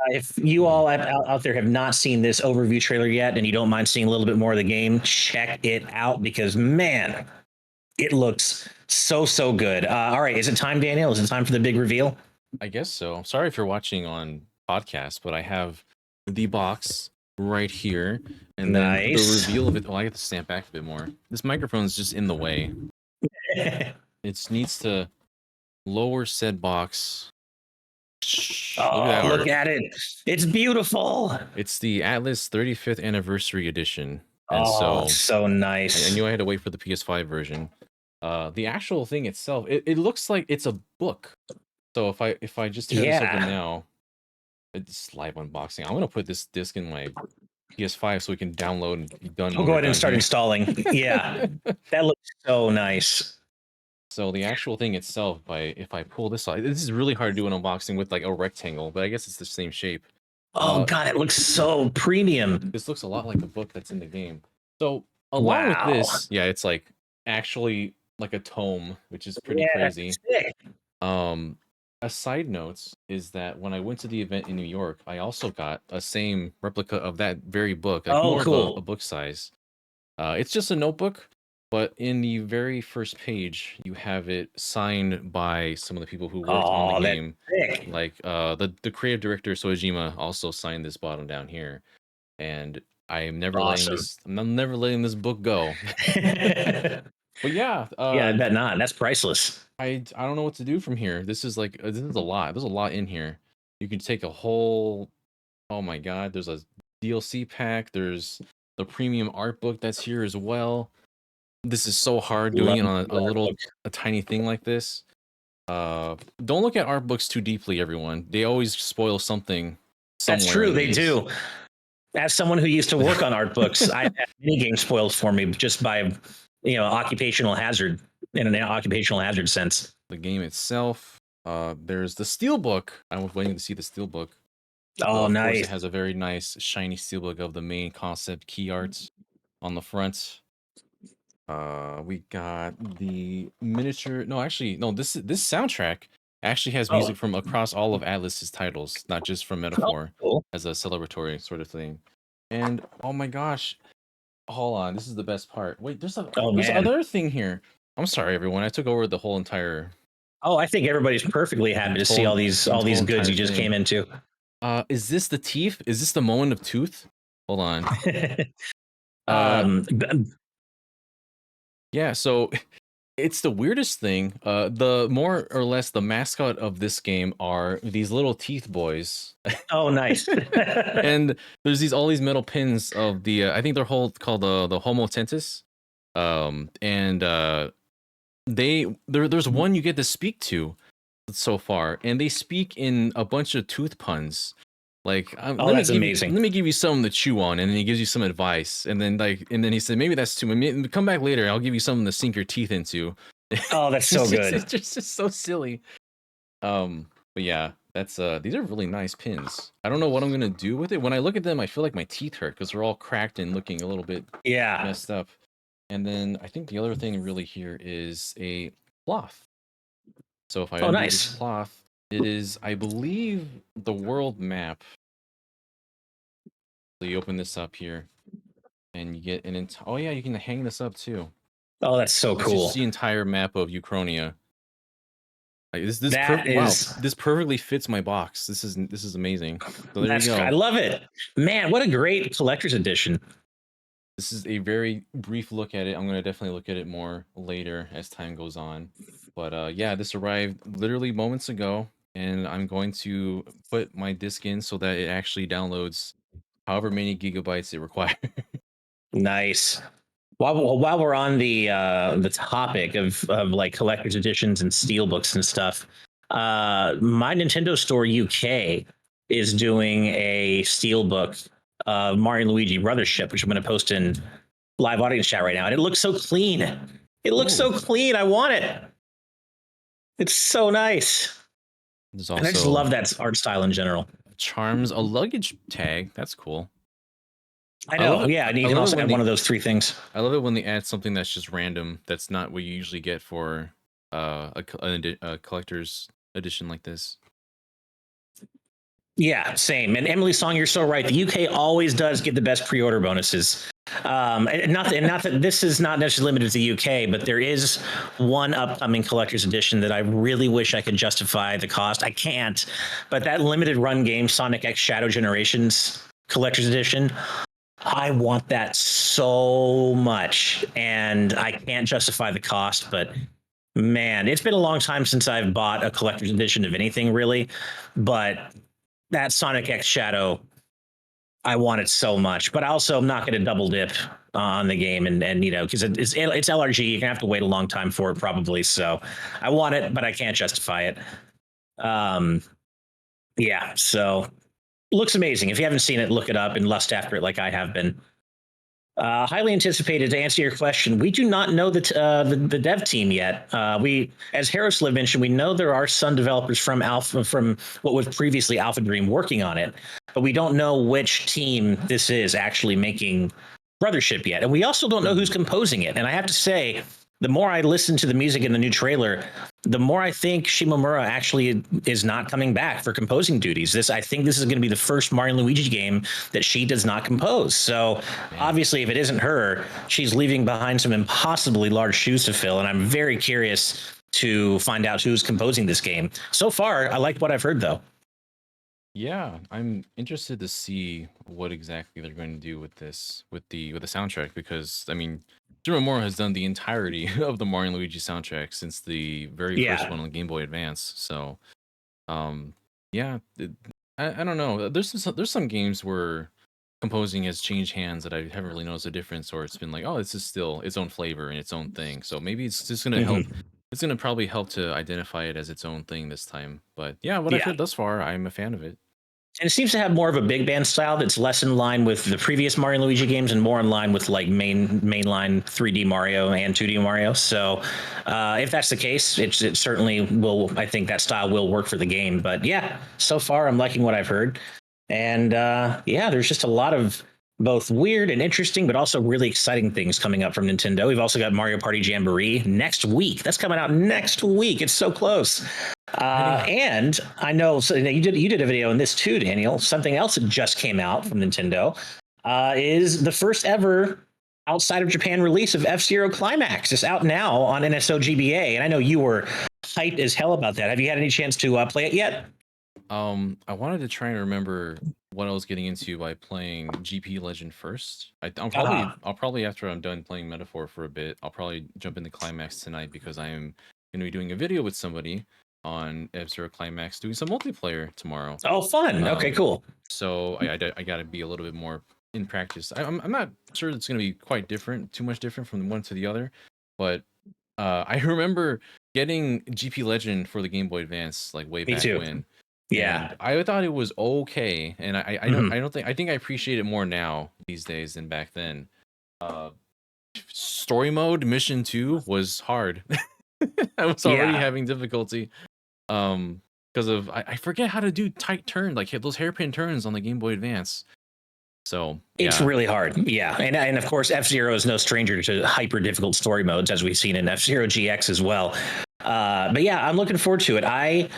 if you hmm, all out there have not seen this overview trailer yet, and you don't mind seeing a little bit more of the game, check it out because man, it looks so good. All right, is it time, Daniel? Is it time for the big reveal? I guess so. I'm sorry if you're watching on podcast, but I have the box right here, and then the Nice. reveal of it. Oh, I get to stand back a bit more. This microphone is just in the way. It needs to lower said box. Look at that Oh, look art. at it. It's beautiful. It's the Atlas 35th anniversary edition, and Oh, so so I nice. knew I had to wait for the PS5 version. The actual thing itself, it looks like it's a book. So if I just tear this open Yeah. now, it's live unboxing. I'm gonna put this disc in my PS5 so we can download and be done I'll when go we're ahead and done start here. installing. Yeah, that looks so nice. So the actual thing itself, if I pull this out, this is really hard to do an unboxing with like a rectangle, but I guess it's the same shape. Oh God, it looks so premium. This looks a lot like the book that's in the game. So along with Wow. this, yeah, it's like actually like a tome, which is pretty Yeah, that's crazy. sick. Um, a side note is that when I went to the event in New York, I also got a same replica of that very book, like Oh, more of a cool. book size. It's just a notebook, but in the very first page, you have it signed by some of the people who worked on the Oh, that's game. sick. Like the creative director Soejima also signed this bottom down here, and Awesome. I'm never letting this book go. But yeah, Yeah, I bet not. That's priceless. I don't know what to do from here. This is like this is a lot. There's a lot in here. You can take a whole. Oh my god! There's a DLC pack. There's the premium art book that's here as well. This is so hard doing Love it on that. a tiny thing like this. Don't look at art books too deeply, everyone. They always spoil something That's somewhere true. in They these. do. As someone who used to work on art books, I've had many games spoiled for me just by, occupational hazard in an occupational hazard sense. The game itself. There's the steelbook. I was waiting to see the steelbook. So Oh, of course, it nice. has a very nice shiny steelbook of the main concept key arts on the front. We got the miniature. No, actually, no. This soundtrack actually has Oh, music from across all of Atlas's titles, not just from oh, Metaphor, cool. as a celebratory sort of thing. And oh my gosh, hold on, this is the best part. Wait, Oh, there's man. another thing here. I'm sorry, everyone. I took over the whole entire Oh, I think everybody's perfectly happy to see all these goods you just thing. came into. Is this the teeth? Is this the moment of tooth? Hold on. Uh, um, yeah. So it's the weirdest thing. The more or less the mascot of this game are these little teeth boys, oh, nice. and there's all these metal pins of the. I think they're called the Homo tentis. And there's one you get to speak to so far, and they speak in a bunch of tooth puns. Like, Oh, that's amazing. let me give you something to chew on, and then he gives you some advice, and then he said maybe that's too much. Come back later, I'll give you something to sink your teeth into. Oh, that's so good. It's just so silly. But yeah, that's these are really nice pins. I don't know what I'm gonna do with it. When I look at them, I feel like my teeth hurt because they're all cracked and looking a little bit Yeah. messed up. And then I think the other thing really here is a cloth. So if I Oh, undo this nice. cloth, it is, I believe, the world map. So you open this up here, and you get oh yeah, you can hang this up too. Oh, that's so It's just cool. the entire map of Uchronia. Like That wow, is this perfectly fits my box. This is amazing. So there you I go. love it. Man, what a great collector's edition. This is a very brief look at it. I'm gonna definitely look at it more later as time goes on. But yeah, this arrived literally moments ago, and I'm going to put my disc in so that it actually downloads however many gigabytes it requires. Nice. While we're on the topic of like collector's editions and steelbooks and stuff, my Nintendo Store UK is doing a steelbook of Mario and Luigi Brothership, which I'm going to post in live audience chat right now, and it looks so clean. It looks so Oh, clean. I want it. It's so nice, there's and I just also love that art style in general. charms a luggage tag. That's cool. I I love know. it. Yeah, and you I can love it also when add one of those three things. I love it when they add something that's just random. That's not what you usually get for a collector's edition like this. Yeah, same. And Emily Song, you're so right. The UK always does get the best pre-order bonuses. Not that this is not necessarily limited to the UK, but there is one upcoming collector's edition that I really wish I could justify the cost. I can't, but that limited run game, Sonic X Shadow Generations collector's edition, I want that so much, and I can't justify the cost. But man, it's been a long time since I've bought a collector's edition of anything, really. But that Sonic X Shadow, I want it so much, but I also am not going to double dip on the game, and because it's LRG, you're gonna have to wait a long time for it probably. So I want it, but I can't justify it. Um, yeah, so Looks amazing. If you haven't seen it, look it up and lust after it like I have been. Highly anticipated. To answer your question, we do not know the dev team yet. We, as Harrisliv mentioned, we know there are some developers from Alpha, from what was previously Alpha Dream, working on it, but we don't know which team this is actually making Brothership yet, and we also don't know who's composing it. And I have to say, the more I listen to the music in the new trailer, the more I think Shimomura actually is not coming back for composing duties. I think this is going to be the first Mario and Luigi game that she does not compose. So obviously, if it isn't her, she's leaving behind some impossibly large shoes to fill. And I'm very curious to find out who's composing this game. So far, I like what I've heard, though. Yeah, I'm interested to see what exactly they're going to do with this, with the soundtrack, because I mean, Shimomura has done the entirety of the Mario and Luigi soundtrack since the very first Yeah. one on Game Boy Advance. So, um, yeah, I don't know. There's some games where composing has changed hands that I haven't really noticed a difference, or it's been like, oh, this is still its own flavor and its own thing. So maybe it's just gonna help. Mhm. It's gonna probably help to identify it as its own thing this time. But yeah, what I've Yeah. heard thus far, I'm a fan of it. And it seems to have more of a big band style that's less in line with the previous Mario and Luigi games and more in line with like mainline 3D Mario and 2D Mario. So if that's the case, it certainly will. I think that style will work for the game. But yeah, so far I'm liking what I've heard, and yeah, there's just a lot of both weird and interesting, but also really exciting things coming up from Nintendo. We've also got Mario Party Jamboree next week. That's coming out next week. It's so close. And I know, so you did a video on this too, Daniel. Something else that just came out from Nintendo is the first ever outside of Japan release of F-Zero Climax. It's out now on NSO GBA, and I know you were hyped as hell about that. Have you had any chance to play it yet? I wanted to try and remember what I was getting into by playing GP Legend first. I'll probably after I'm done playing Metaphor for a bit, I'll probably jump into Climax tonight because I am going to be doing a video with somebody on F-Zero Climax, doing some multiplayer tomorrow. Oh, fun. Okay, cool. So I got to be a little bit more in practice. I'm not sure it's going to be quite different, too much different from one to the other, but I remember getting GP Legend for the Game Boy Advance like way Me back too. when, Yeah. and I thought it was okay, and I don't think I appreciate it more now these days than back then. Uh, Story mode mission 2 was hard. I was already Yeah. having difficulty. Because of I forget how to do tight turn, like hit those hairpin turns on the Game Boy Advance. So It's yeah. really hard. Yeah. And of course, F-Zero is no stranger to hyper difficult story modes, as we've seen in F-Zero GX as well. But yeah, I'm looking forward to it. I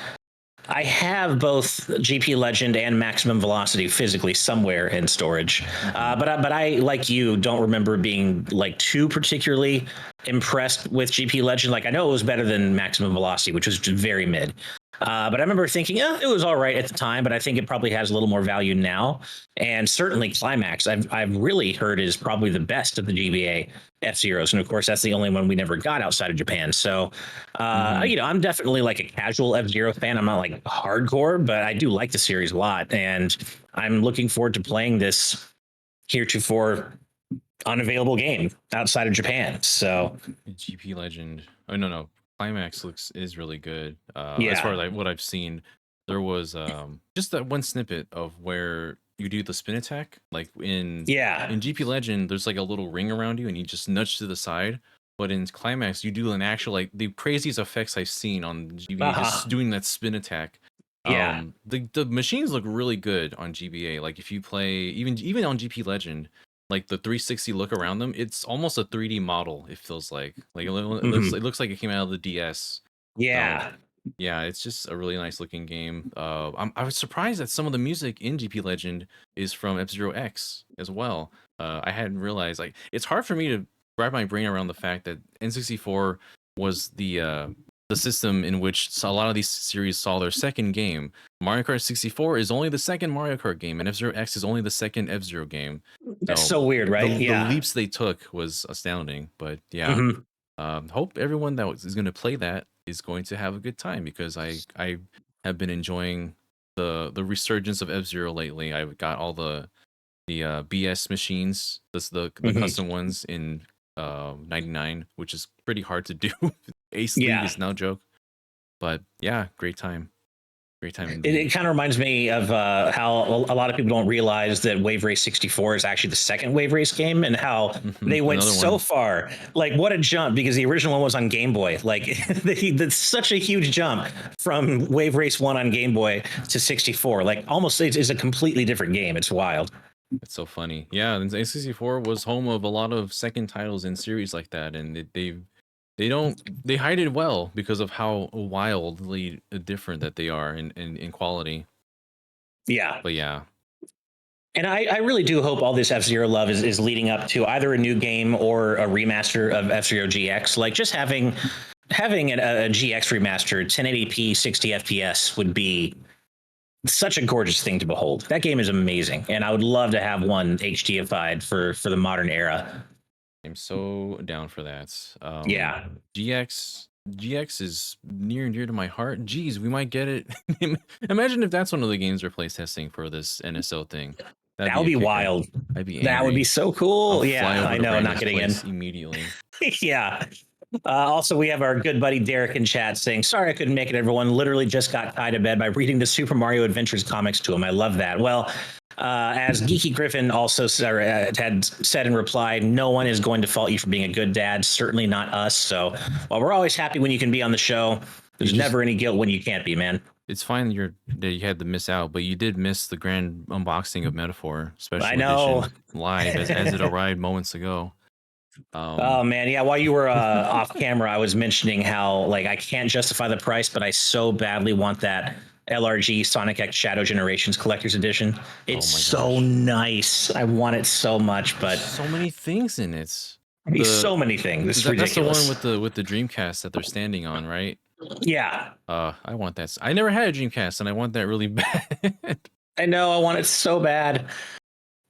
have both GP Legend and Maximum Velocity physically somewhere in storage, but I like you don't remember being like too particularly impressed with GP Legend. Like I know it was better than Maximum Velocity, which was very mid. But I remember thinking, it was all right at the time, but I think it probably has a little more value now. And certainly Climax, I've really heard is probably the best of the GBA F-Zeros. And of course, that's the only one we never got outside of Japan. So, I'm definitely like a casual F-Zero fan. I'm not like hardcore, but I do like the series a lot. And I'm looking forward to playing this heretofore unavailable game outside of Japan. So, GP Legend. Oh no, Climax is really good. As far yeah. as what I've seen, there was just that one snippet of where you do the spin attack. Like Yeah. in GP Legend, there's like a little ring around you, and you just nudge to the side. But in Climax, you do an actual like the craziest effects I've seen on GBA, just doing that spin attack. Yeah. The machines look really good on GBA. Like if you play even on GP Legend, like the 360 look around them, it's almost a 3D model. It feels like it looks like it came out of the DS. So Yeah. yeah, it's just a really nice looking game. I was surprised that some of the music in GP Legend is from F-Zero X as well. I hadn't realized, like, it's hard for me to wrap my brain around the fact that N64 was the system in which a lot of these series saw their second game. Mario Kart 64 is only the second Mario Kart game, and F-Zero X is only the second F-Zero game. That's So so weird, right? the Yeah. leaps they took was astounding. But yeah, Mhm. hope everyone that is going to play that is going to have a good time because I have been enjoying the resurgence of F-Zero lately. I've got all the BS machines, the Mhm. custom ones in 99, which is pretty hard to do. Ace League Yeah. is no joke. But yeah, great time. Great time It, indeed. it kind of reminds me of how a lot of people don't realize that Wave Race 64 is actually the second Wave Race game, and how they went Another so one. far. Like, what a jump, because the original one was on Game Boy. Like, that's such a huge jump from Wave Race 1 on Game Boy to 64. Like, almost it's a completely different game. It's wild. It's so funny. Yeah, and A64 was home of a lot of second titles in series like that, and they don't they hide it well because of how wildly different that they are in quality. Yeah. But yeah, And I really do hope all this F Zero love is leading up to either a new game or a remaster of F Zero GX. Like, just having a GX remaster, 1080p, 60 FPS would be such a gorgeous thing to behold. That game is amazing, and I would love to have one HDified for the modern era. I'm so down for that. Yeah, GX is near and dear to my heart. Geez, we might get it. Imagine if that's one of the games we're play testing for this NSO thing. That'd that be would a be kicker. wild. I'd be That would be angry. so I'll cool. fly Yeah, over I to know. Not Brandon's getting in. place immediately. Yeah. Also, we have our good buddy Derek in chat saying, "Sorry I couldn't make it, everyone. Literally just got tied to bed by reading the Super Mario Adventures comics to him. I love that." Well, as Geeky Griffin also had said in reply, no one is going to fault you for being a good dad. Certainly not us. So, while we're always happy when you can be on the show, You there's just never any guilt when you can't be, man. It's fine that you had to miss out, but you did miss the grand unboxing of Metaphor I Special know. Edition live as it arrived moments ago. Oh Um, man, yeah. While you were off camera, I was mentioning how, like, I can't justify the price, but I so badly want that LRG Sonic X Shadow Generations Collector's Edition. oh It's my so gosh, nice. I want it so much, there's but so many things in it. so The many things. It's that's the one ridiculous. with the Dreamcast that they're standing on, right? Yeah, I want that. I never had a Dreamcast, and I want that really bad. I know. I want it so bad.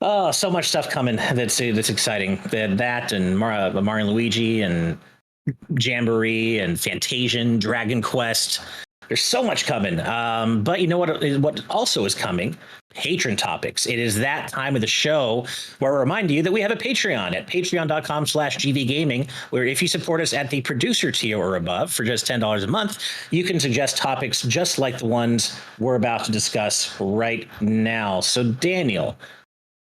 Oh, so much stuff coming that's exciting. That and Mario and Luigi and Jamboree and Fantasian, Dragon Quest. There's so much coming. But you know what also is coming? Patron topics. It is that time of the show where I remind you that we have a Patreon at patreon.com/gvgaming, where if you support us at the producer tier or above for just $10 a month, you can suggest topics just like the ones we're about to discuss right now. So, Daniel,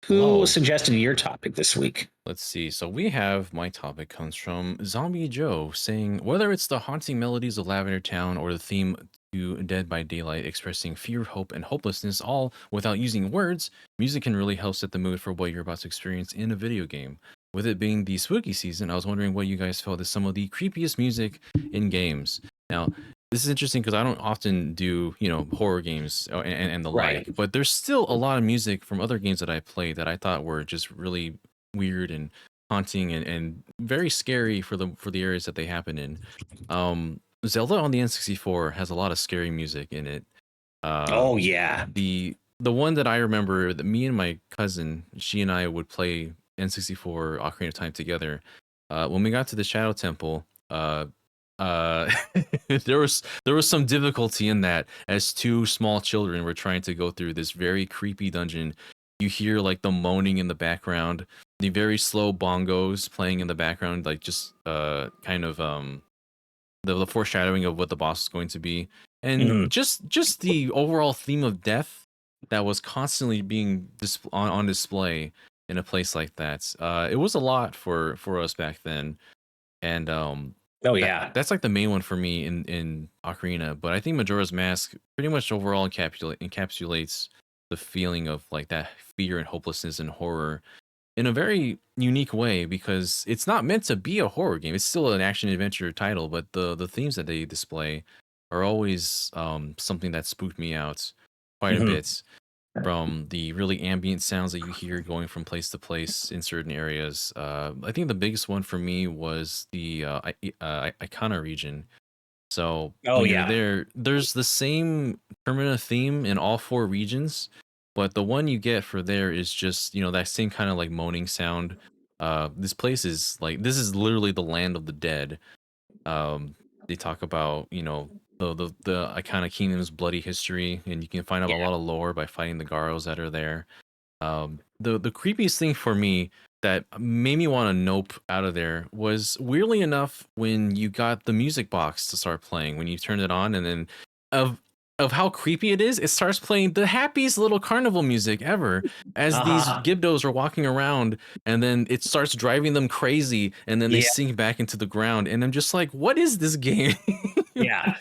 who Hello. suggested your topic this week? Let's see. So we have my topic comes from Zombie Joe saying whether it's the haunting melodies of Lavender Town or the theme to Dead by Daylight expressing fear, hope, and hopelessness all without using words, music can really help set the mood for what you're about to experience in a video game. With it being the spooky season, I was wondering what you guys felt is some of the creepiest music in games. Now, this is interesting because I don't often do, horror games and the Right. like, but there's still a lot of music from other games that I played that I thought were just really weird and haunting and very scary for the areas that they happen in. Zelda on the N64 has a lot of scary music in it. Uh, Oh, yeah. the one that I remember that me and my cousin, she and I would play N64 Ocarina of Time together. When we got to the Shadow Temple, uh, there was some difficulty in that as two small children were trying to go through this very creepy dungeon. You hear like the moaning in the background, the very slow bongos playing in the background, like just kind of the foreshadowing of what the boss is going to be, and Mhm. just the overall theme of death that was constantly being on display in a place like that. It was a lot for us back then, and Oh, that yeah. that's like the main one for me in Ocarina. But I think Majora's Mask pretty much overall encapsulates the feeling of like that fear and hopelessness and horror in a very unique way because it's not meant to be a horror game. It's still an action adventure title, but the themes that they display are always something that spooked me out quite a Mhm. bit. From the really ambient sounds that you hear going from place to place in certain areas. I think the biggest one for me was the Icona region. So Oh, when you're yeah. there, there's the same permanent theme in all four regions, but the one you get for there is just, that same kind of like moaning sound. This place is like this is literally the land of the dead. They talk about, the Icona Kingdom's bloody history, and you can find out a Yeah. lot of lore by fighting the Garos that are there. The creepiest thing for me that made me want to nope out of there was weirdly enough when you got the music box to start playing when you turned it on, and then of how creepy it is, it starts playing the happiest little carnival music ever as these Gibdos are walking around, and then it starts driving them crazy, and then they sink back into the ground, and I'm just like, what is this game? Yeah,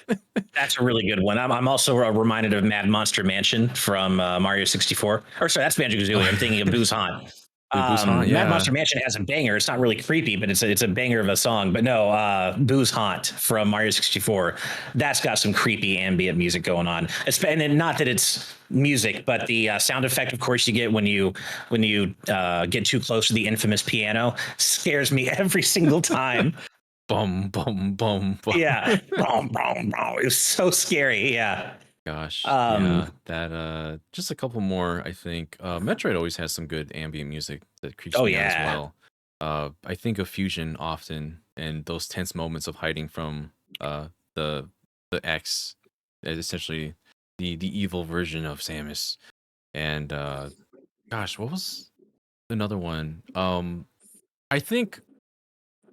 that's a really good one. I'm also reminded of Mad Monster Mansion from Mario 64. Or sorry, that's Banjo-Kazooie. I'm thinking of Boo's Haunt. Busan, Mad Monster Mansion has a banger. It's not really creepy, but it's a banger of a song. But no, Boo's Haunt from Mario 64. That's got some creepy ambient music going on. And not that it's music, but the sound effect, of course, you get when you get too close to the infamous piano scares me every single time. Bum, bum, bum, bum. Yeah, boom, boom, boom. It was so scary. Yeah. Gosh, yeah, that just a couple more, I think. Metroid always has some good ambient music that creeps Oh me out as yeah. well. I think of Fusion often, and those tense moments of hiding from the X, as essentially the evil version of Samus. And gosh, what was another one? I think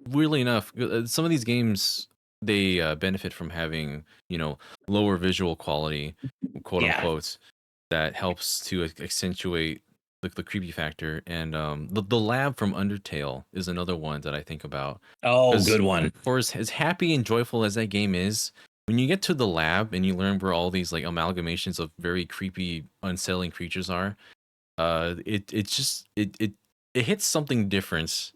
weirdly enough, some of these games they benefit from having lower visual quality, quote Yeah. unquote, that helps to accentuate the creepy factor. And the lab from Undertale is another one that I think about. Oh, 'Cause good one. for as happy and joyful as that game is, when you get to the lab and you learn where all these like amalgamations of very creepy, unsettling creatures are, it hits something different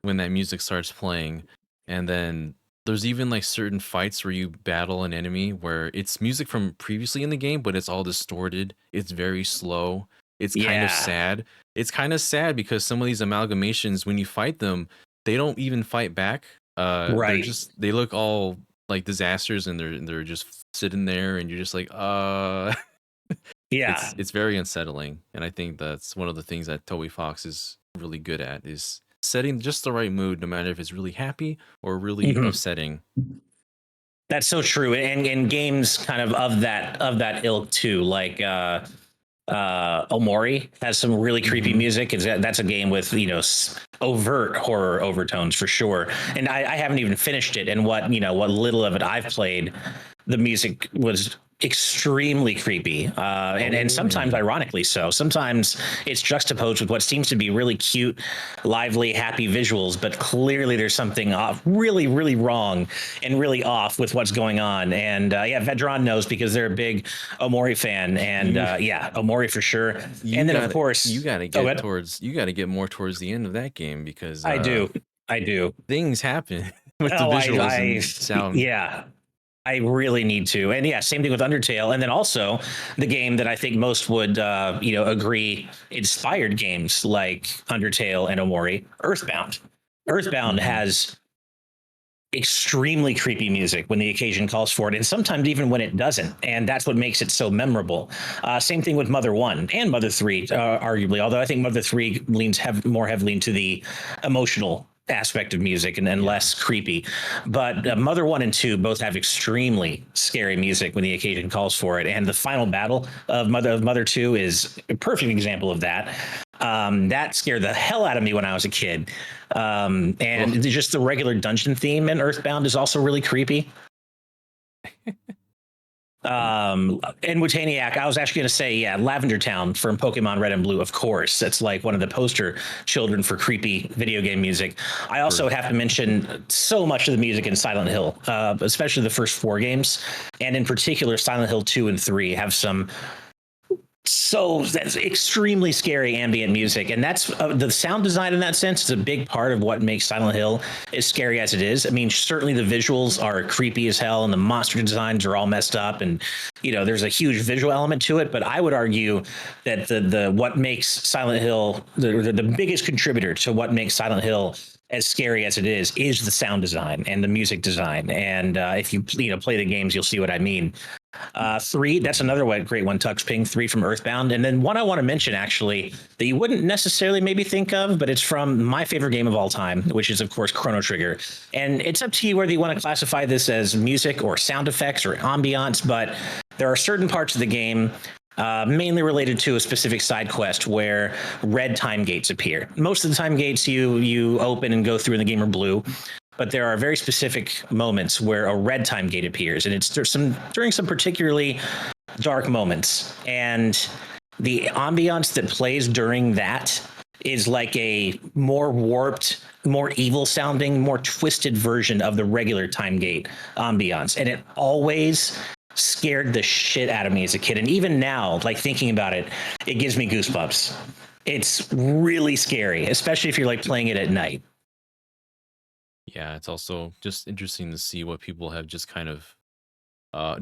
when that music starts playing. And then there's even like certain fights where you battle an enemy where it's music from previously in the game, but it's all distorted. It's very slow. It's kind of Yeah. sad. It's kind of sad because some of these amalgamations, when you fight them, they don't even fight back. They're Right. they look all like disasters, and they're just sitting there, and you're just like, Yeah. it's very unsettling. And I think that's one of the things that Toby Fox is really good at, is setting just the right mood, no matter if it's really happy or really upsetting. That's so true. And games kind of that ilk too, like Omori has some really creepy music. That's a game with overt horror overtones for sure. And I haven't even finished it. And what little of it I've played, the music was extremely creepy, and sometimes ironically so. Sometimes it's juxtaposed with what seems to be really cute, lively, happy visuals, but clearly there's something off, really, really wrong and really off with what's going on. And Vedran knows because they're a big Omori fan, and Omori for sure. And then of course you got to get more towards the end of that game, because I do things happen with the visuals and sound. Yeah, I really need to. And yeah, same thing with Undertale. And then also the game that I think most would, agree inspired games like Undertale and Omori, Earthbound. Earthbound has extremely creepy music when the occasion calls for it, and sometimes even when it doesn't. And that's what makes it so memorable. Same thing with Mother 1 and Mother 3, arguably, although I think Mother 3 leans more heavily into the emotional aspect of music and less creepy. But Mother 1 and 2 both have extremely scary music when the occasion calls for it. And the final battle of Mother 2 is a perfect example of that. That scared the hell out of me when I was a kid. And just the regular dungeon theme in Earthbound is also really creepy. And Wutaniac, I was actually going to say, Lavender Town from Pokemon Red and Blue, of course. That's like one of the poster children for creepy video game music. I also have to mention so much of the music in Silent Hill, especially the first 4 games, and in particular Silent Hill 2 and 3 have that's extremely scary ambient music. And that's the sound design in that sense is a big part of what makes Silent Hill as scary as it is. I mean, certainly the visuals are creepy as hell and the monster designs are all messed up, and there's a huge visual element to it. But I would argue that the what makes Silent Hill the biggest contributor to what makes Silent Hill as scary as it is the sound design and the music design. And if you play the games, you'll see what I mean. 3, that's another great one, Tux Ping 3 from Earthbound. And then one I want to mention actually that you wouldn't necessarily maybe think of, but it's from my favorite game of all time, which is of course Chrono Trigger. And it's up to you whether you want to classify this as music or sound effects or ambiance, but there are certain parts of the game mainly related to a specific side quest where red time gates appear. Most of the time gates you open and go through in the game are blue, but there are very specific moments where a red time gate appears, and it's during some particularly dark moments, and the ambiance that plays during that is like a more warped, more evil sounding, more twisted version of the regular time gate ambiance. And it always scared the shit out of me as a kid. And even now, like thinking about it, it gives me goosebumps. It's really scary, especially if you're like playing it at night. Yeah, it's also just interesting to see what people have just kind of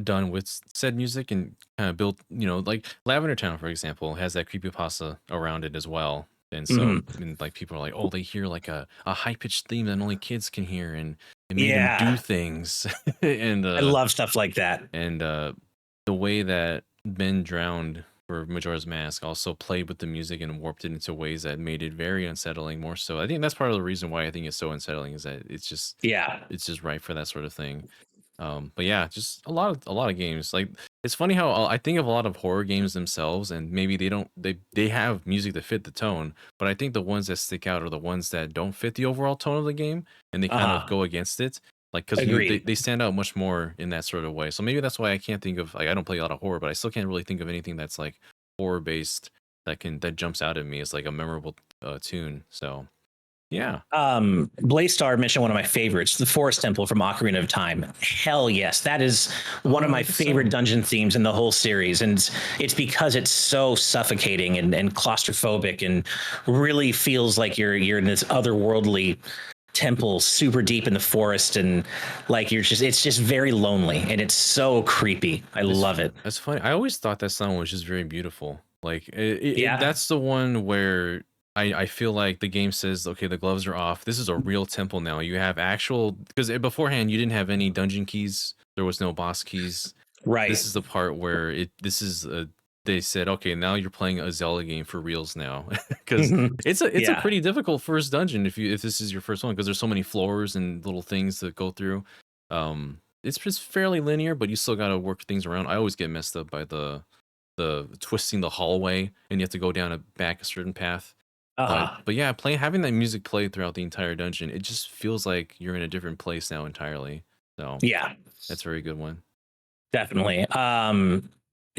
done with said music and kind of built, like Lavender Town, for example, has that creepypasta around it as well. And so, Mhm. and like people are like, oh, they hear like a high pitched theme that only kids can hear, and it made them do Yeah, things. and I love stuff like that. and the way that Ben Drowned for Majora's Mask also played with the music and warped it into ways that made it very unsettling. More so, I think that's part of the reason why I think it's so unsettling is that Yeah. it's just right for that sort of thing. But yeah, just a lot of games. Like it's funny how I think of a lot of horror games themselves, and maybe they don't they have music that fit the tone, but I think the ones that stick out are the ones that don't fit the overall tone of the game, and they kind of Uh-huh. go against it. Like because Agreed. they stand out much more in that sort of way. So maybe that's why I can't think of like I don't play a lot of horror, but I still can't really think of anything that's like horror based that jumps out at me as like a memorable tune. So yeah. Blaze Star mentioned one of my favorites, the Forest Temple from Ocarina of Time. Hell yes, that is one of Oh, my I guess so. favorite dungeon themes in the whole series, and it's because it's so suffocating and claustrophobic, and really feels like you're in this otherworldly temple, super deep in the forest, and like it's just very lonely, and it's so creepy. I It's love it. that's funny. I always thought that song was just very beautiful. Like Yeah. that's the one where I feel like the game says, okay, the gloves are off. This is a real temple now. You have actual because beforehand you didn't have any dungeon keys. There was no boss keys. This Right. is the part where they said, okay, now you're playing a Zelda game for reals now because it's a Yeah. pretty difficult first dungeon if this is your first one because there's so many floors and little things to go through. It's just fairly linear, but you still got to work things around. I always get messed up by the twisting the hallway, and you have to go down a back a certain path. But Uh-huh. but yeah, playing having that music play throughout the entire dungeon, it just feels like you're in a different place now entirely. So Yeah. that's a very good one. Definitely.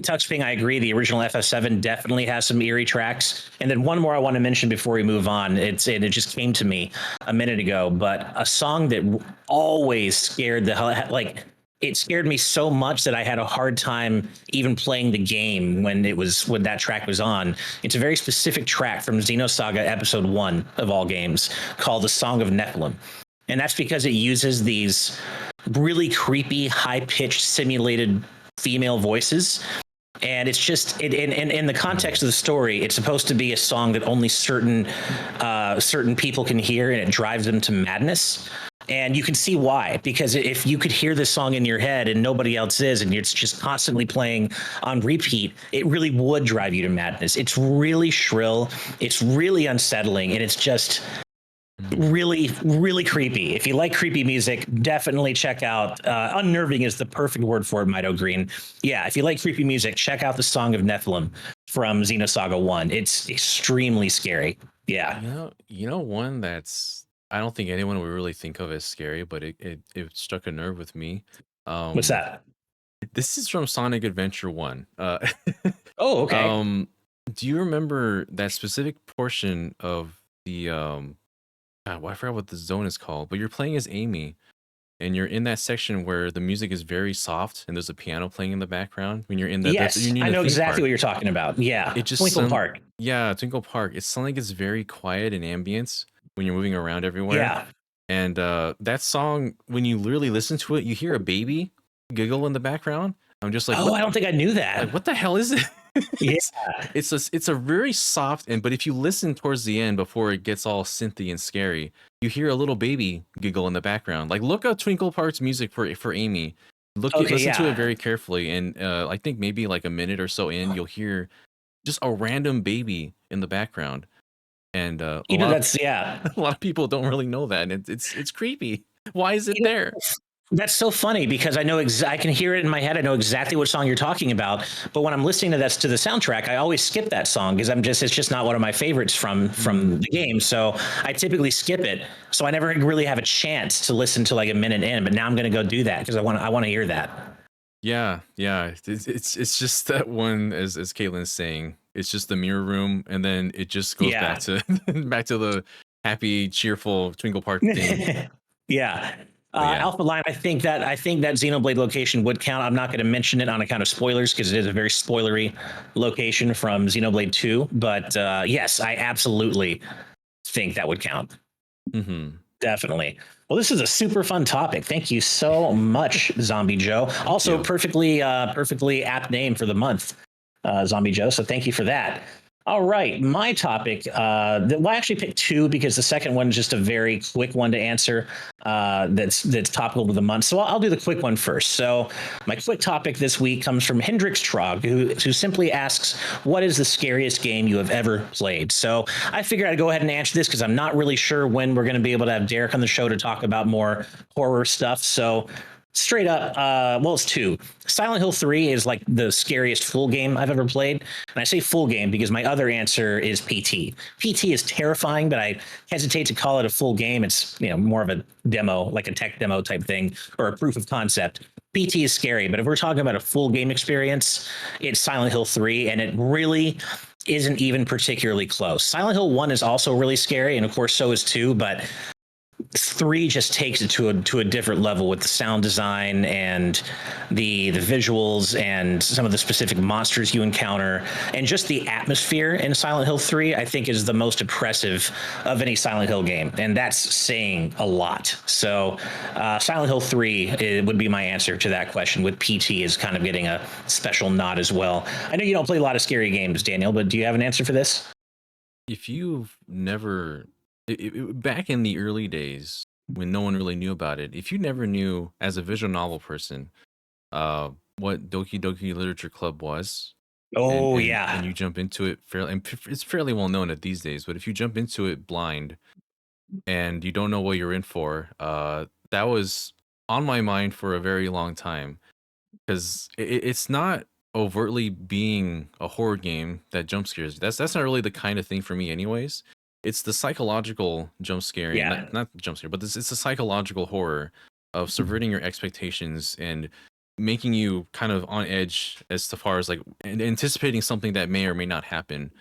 Touchping, I agree. The original FF7 definitely has some eerie tracks. And then one more I want to mention before we move on. It just came to me a minute ago, but a song that always scared the hell, like it scared me so much that I had a hard time even playing the game when that track was on. It's a very specific track from Xenosaga Episode 1 of all games called The Song of Nephilim. And that's because it uses these really creepy, high pitched, simulated female voices. And it's just in the context of the story, it's supposed to be a song that only certain people can hear, and it drives them to madness. And you can see why, because if you could hear this song in your head and nobody else is, and it's just constantly playing on repeat, it really would drive you to madness. It's really shrill, it's really unsettling, and it's just Mhm. really, really creepy. If you like creepy music, definitely check out unnerving is the perfect word for it, Mido Green. Yeah, if you like creepy music, check out the Song of Nephilim from Xenosaga 1. It's extremely scary. Yeah. You know one that's I don't think anyone would really think of as scary, but it struck a nerve with me. What's Um, that? this is from Sonic Adventure 1. Oh, okay. Um, do you remember that specific portion of the God, well, I forgot what the zone is called, but you're playing as Amy and you're in that section where the music is very soft and there's a piano playing in the background when you're in that's Yes, you're in I the know theme exactly park. what you're talking about. Yeah. It just Twinkle sound Park. yeah, Twinkle Park. It suddenly gets very quiet and ambience when you're moving around everywhere. Yeah. And that song, when you literally listen to it, you hear a baby giggle in the background. I'm just like, Oh, what I don't think I knew that. what the hell is it? Yeah. it's it's a very soft and but if you listen towards the end before it gets all synthy and scary, you hear a little baby giggle in the background. Like look up Twinkle Park's music for Amy. Okay. Listen to it Yeah. very carefully, and I think maybe like a minute or so in, you'll hear just a random baby in the background, and You know, that's, yeah. a lot of people don't really know that, and it's creepy. Why is it You know, there? that's so funny because I know I can hear it in my head. I know exactly what song you're talking about. But when I'm listening to the soundtrack, I always skip that song because it's just not one of my favorites from Mm. the game. So I typically skip it. So I never really have a chance to listen to like a minute in. But now I'm going to go do that because I want to hear that. Yeah. It's just that one, as Caitlin's saying, it's just the mirror room, and then it just goes back Yeah. to back to the happy, cheerful Twinkle Park theme. Yeah. But yeah. Alpha Line, I think that Xenoblade location would count. I'm not going to mention it on account of spoilers because it is a very spoilery location from Xenoblade 2. But yes, I absolutely think that would count. Hmm. Definitely. Well, this is a super fun topic. Thank you so much, Zombie Joe. Also, you. perfectly apt name for the month, Zombie Joe. So thank you for that. All right, my topic. Well, I actually picked two because the second one is just a very quick one to answer. That's topical of the month. So I'll do the quick one first. So my quick topic this week comes from Hendrix Trog, who simply asks, "What is the scariest game you have ever played?" So I figured I'd go ahead and answer this because I'm not really sure when we're going to be able to have Derek on the show to talk about more horror stuff. So straight up, well, it's two. Silent Hill 3 is like the scariest full game I've ever played. And I say full game because my other answer is PT. PT is terrifying, but I hesitate to call it a full game. It's, more of a demo, like a tech demo type thing, or a proof of concept. PT is scary, but if we're talking about a full game experience, it's Silent Hill 3, and it really isn't even particularly close. Silent Hill 1 is also really scary, and of course so is 2, but 3 just takes it to a different level with the sound design and the visuals and some of the specific monsters you encounter, and just the atmosphere in Silent Hill 3 I think is the most oppressive of any Silent Hill game, and that's saying a lot. So Silent Hill 3 would be my answer to that question, with PT is kind of getting a special nod as well. I know you don't play a lot of scary games, Daniel, but do you have an answer for this? If you've never back in the early days when no one really knew about it, if you never knew as a visual novel person what Doki Doki Literature Club was, and Oh and yeah. and you jump into it fairly, and it's fairly well known at these days, but if you jump into it blind and you don't know what you're in for, that was on my mind for a very long time, because it's not overtly being a horror game that jump scares. That's not really the kind of thing for me, anyways. It's the psychological jump scaring, Yeah. not jump scare, but it's a psychological horror of subverting your expectations and making you kind of on edge as to far as like anticipating something that may or may not happen.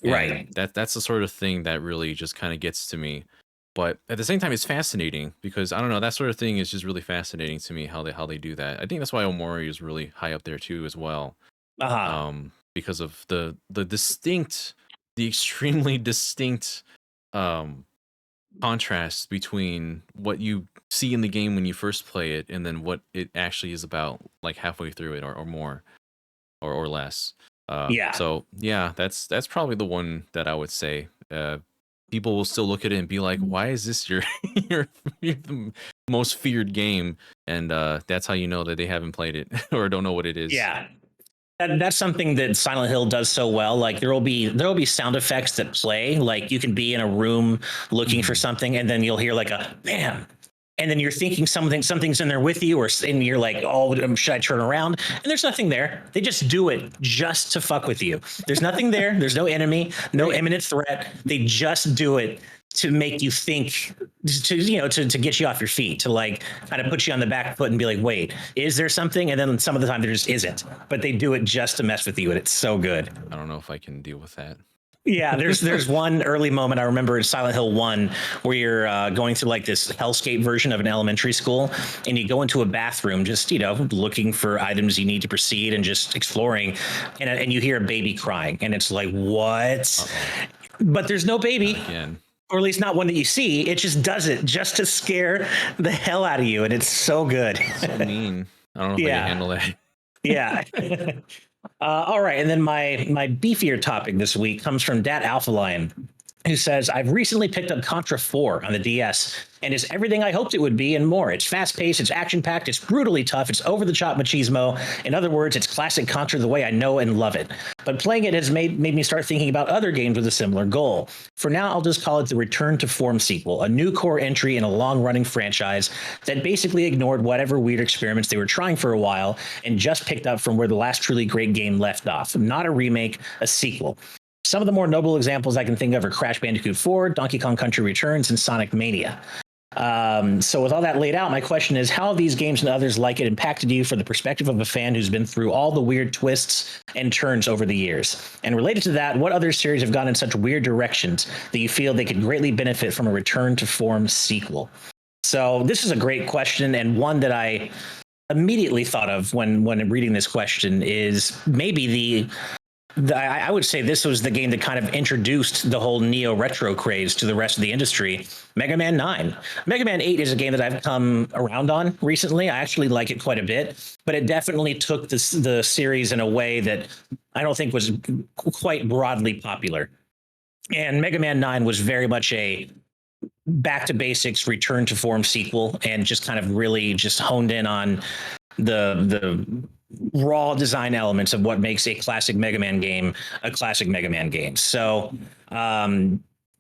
And Right. that's the sort of thing that really just kind of gets to me. But at the same time, it's fascinating because I don't know, that sort of thing is just really fascinating to me, how they do that. I think that's why Omori is really high up there too as well. Uh-huh. Because of the extremely distinct um contrast between what you see in the game when you first play it and then what it actually is about, like halfway through it, or more, or less. Yeah. So yeah, that's probably the one that I would say. People will still look at it and be like, "Why is this your your most feared game?" And that's how you know that they haven't played it or don't know what it is. Yeah. That's something that Silent Hill does so well. Like there will be sound effects that play. Like you can be in a room looking for Hmm. something, and then you'll hear like a bam, and then you're thinking something's in there with you, and you're like, oh, should I turn around? And there's nothing there. They just do it just to fuck with you. There's nothing there. There's no enemy, no Great. imminent threat. They just do it to make you think, to get you off your feet, to like kind of put you on the back foot and be like, wait, is there something? And then some of the time there just isn't, but they do it just to mess with you, and it's so good. I don't know if I can deal with that. Yeah, there's one early moment I remember in Silent Hill 1 where you're going through like this hellscape version of an elementary school, and you go into a bathroom just, looking for items you need to proceed and just exploring, and you hear a baby crying, and it's like, what? Uh-oh. But there's no Not baby, again. or at least not one that you see. It just does it just to scare the hell out of you, and it's so good. So mean. I don't know if I can Yeah. handle that. Yeah. All right, and then my beefier topic this week comes from Dat Alpha Lion, who says, I've recently picked up Contra 4 on the DS, and it's everything I hoped it would be and more. It's fast-paced, it's action-packed, it's brutally tough, it's over-the-top machismo. In other words, it's classic Contra the way I know and love it. But playing it has made me start thinking about other games with a similar goal. For now, I'll just call it the Return to Form sequel, a new core entry in a long-running franchise that basically ignored whatever weird experiments they were trying for a while and just picked up from where the last truly great game left off. Not a remake, a sequel. Some of the more notable examples I can think of are Crash Bandicoot 4, Donkey Kong Country Returns, and Sonic Mania. So with all that laid out, my question is, how have these games and others like it impacted you from the perspective of a fan who's been through all the weird twists and turns over the years? And related to that, what other series have gone in such weird directions that you feel they could greatly benefit from a return to form sequel? So this is a great question, and one that I immediately thought of when reading this question is maybe I would say this was the game that kind of introduced the whole neo retro craze to the rest of the industry. Mega Man 9. Mega Man 8 is a game that I've come around on recently. I actually like it quite a bit, but it definitely took the series in a way that I don't think was quite broadly popular. And Mega Man 9 was very much a back to basics, return to form sequel, and just kind of really just honed in on the raw design elements of what makes a classic Mega Man game a classic Mega Man game. So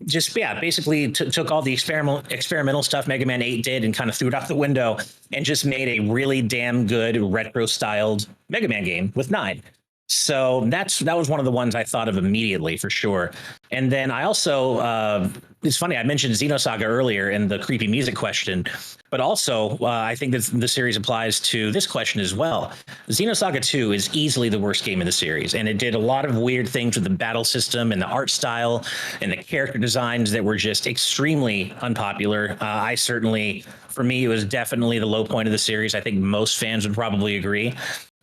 just basically took all the experimental stuff Mega Man 8 did and kind of threw it out the window and just made a really damn good retro styled Mega Man game with 9. So that was one of the ones I thought of immediately for sure. And then I also it's funny, I mentioned Xenosaga earlier in the creepy music question, but also I think that the series applies to this question as well. Xenosaga 2 is easily the worst game in the series, and it did a lot of weird things with the battle system and the art style and the character designs that were just extremely unpopular. I certainly, for me, it was definitely the low point of the series. I think most fans would probably agree.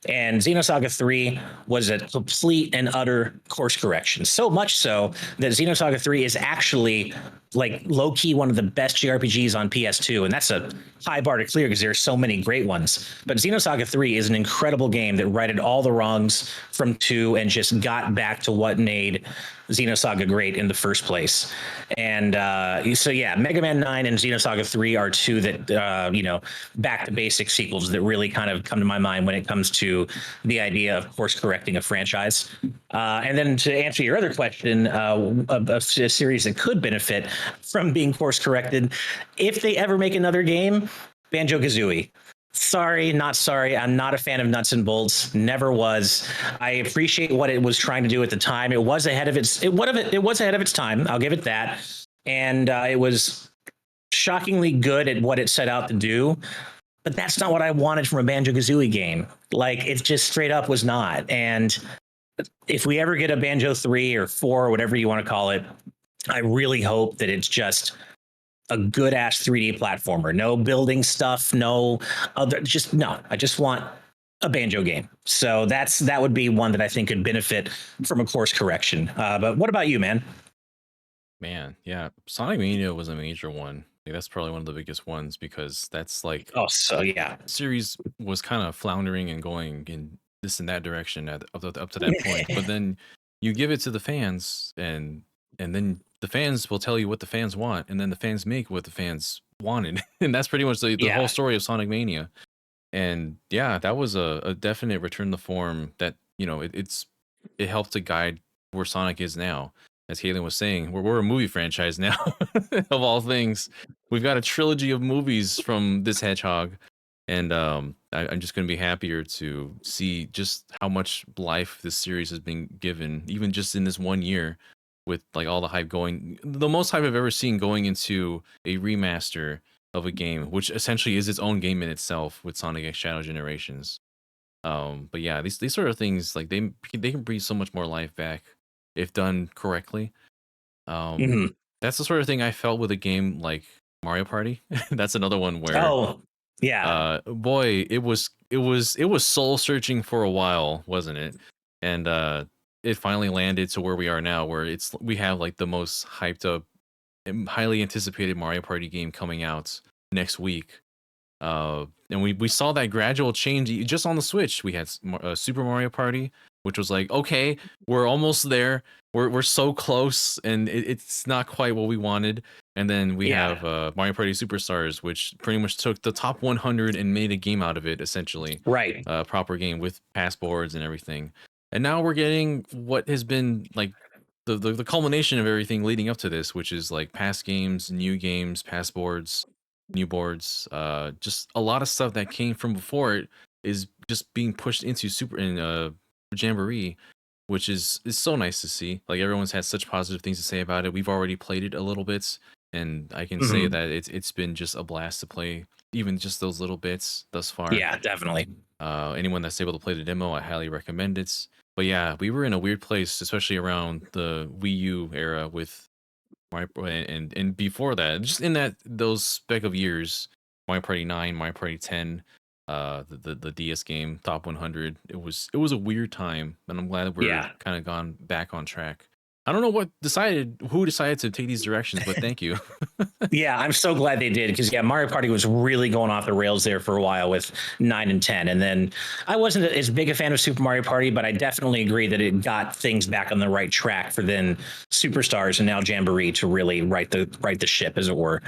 And Xenosaga 3 was a complete and utter course correction. So much so that Xenosaga 3 is actually like low key one of the best JRPGs on PS2. And that's a high bar to clear because there are so many great ones. But Xenosaga 3 is an incredible game that righted all the wrongs from 2 and just got back to what made Xenosaga great in the first place. And so, yeah, Mega Man 9 and Xenosaga 3 are two that, back to basic sequels that really kind of come to my mind when it comes to the idea of course correcting a franchise. And then to answer your other question, a series that could benefit from being course corrected, if they ever make another game, Banjo Kazooie. Sorry, not sorry. I'm not a fan of nuts and bolts. Never was. I appreciate what it was trying to do at the time. It was ahead of its. It was ahead of its time. I'll give it that. And it was shockingly good at what it set out to do. But that's not what I wanted from a Banjo Kazooie game. Like it just straight up was not. And if we ever get a Banjo 3 or 4 or whatever you want to call it, I really hope that it's just a good ass 3D platformer. No building stuff, no other, just no. I just want a Banjo game. So that would be one that I think could benefit from a course correction. But what about you, man? Man, yeah, Sonic Mania was a major one. Like, that's probably one of the biggest ones because that's like Oh, so yeah. series was kind of floundering and going in this and that direction up to that point. But then you give it to the fans, and then the fans will tell you what the fans want, and then the fans make what the fans wanted, and that's pretty much the whole Yeah. story of Sonic Mania. And yeah, that was a definite return to form that it helped to guide where Sonic is now. As Caitlin was saying, we're a movie franchise now, of all things. We've got a trilogy of movies from this hedgehog, and I'm just going to be happier to see just how much life this series has been given, even just in this 1 year, with like all the hype going. The most hype I've ever seen going into a remaster of a game, which essentially is its own game in itself, with Sonic X Shadow Generations. But yeah, these sort of things, like they can breathe so much more life back if done correctly. Um, Hmm. that's the sort of thing I felt with a game like Mario Party. That's another one where, Oh, yeah. boy, it was soul searching for a while, wasn't it? And it finally landed to where we are now, where we have like the most hyped up and highly anticipated Mario Party game coming out next week. And we saw that gradual change just on the Switch. We had Super Mario Party, which was like, okay, we're almost there. We're so close, and it's not quite what we wanted. And then we Yeah. have Mario Party Superstars, which pretty much took the top 100 and made a game out of it, essentially. Right. A proper game with passports and everything. And now we're getting what has been like the culmination of everything leading up to this, which is like past games, passports, new boards, just a lot of stuff that came from before it is just being pushed into Jamboree, which is so nice to see. Like everyone's had such positive things to say about it. We've already played it a little bit, and I can say Mhm. that it's been just a blast to play, even just those little bits thus far. Yeah, definitely. Anyone that's able to play the demo, I highly recommend it. But yeah, we were in a weird place, especially around the Wii U era with Mario and before that, just in that those speck of years, Mario Party 9, Mario Party 10, the DS game Top 100. It was a weird time, and I'm glad that we're Yeah. kind of gone back on track. I don't know who decided to take these directions, but thank you. Yeah, I'm so glad they did because Mario Party was really going off the rails there for a while with 9 and 10, and then I wasn't as big a fan of Super Mario Party, but I definitely agree that it got things back on the right track for then Superstars and now Jamboree to really right the ship, as it were.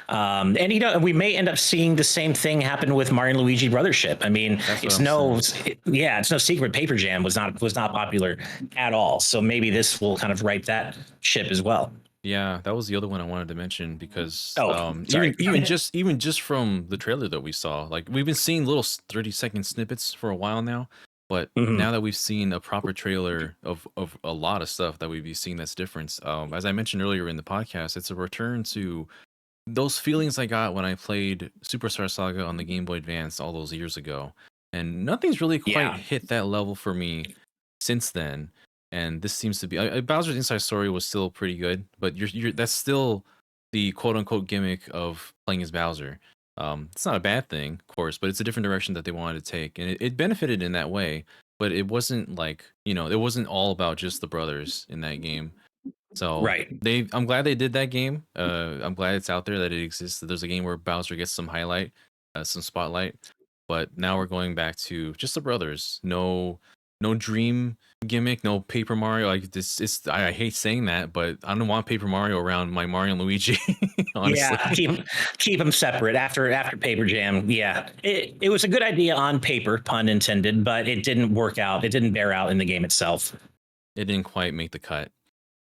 And we may end up seeing the same thing happen with Mario and Luigi Brothership. I mean, That's what I'm saying. it's no secret Paper Jam was not popular at all, so maybe this will kind of right that ship as well. Yeah, that was the other one I wanted to mention because Oh, sorry. even just from the trailer that we saw, like we've been seeing little 30-second snippets for a while now, but Mhm. now that we've seen a proper trailer of a lot of stuff that we've been seeing that's different. As I mentioned earlier in the podcast, it's a return to those feelings I got when I played Superstar Saga on the Game Boy Advance all those years ago. And nothing's really quite Yeah. hit that level for me since then. And this seems to be Bowser's Inside Story was still pretty good, but you're that's still the quote unquote gimmick of playing as Bowser. It's not a bad thing, of course, but it's a different direction that they wanted to take, and it benefited in that way. But it wasn't like it wasn't all about just the brothers in that game. So Right. I'm glad they did that game. I'm glad it's out there that it exists. That there's a game where Bowser gets some highlight, some spotlight. But now we're going back to just the brothers. No dream gimmick. No Paper Mario. Like this, I hate saying that, but I don't want Paper Mario around my Mario and Luigi. Yeah, Honestly, keep them separate after Paper Jam. Yeah, it was a good idea on paper, pun intended, but it didn't work out. It didn't bear out in the game itself. it didn't quite make the cut.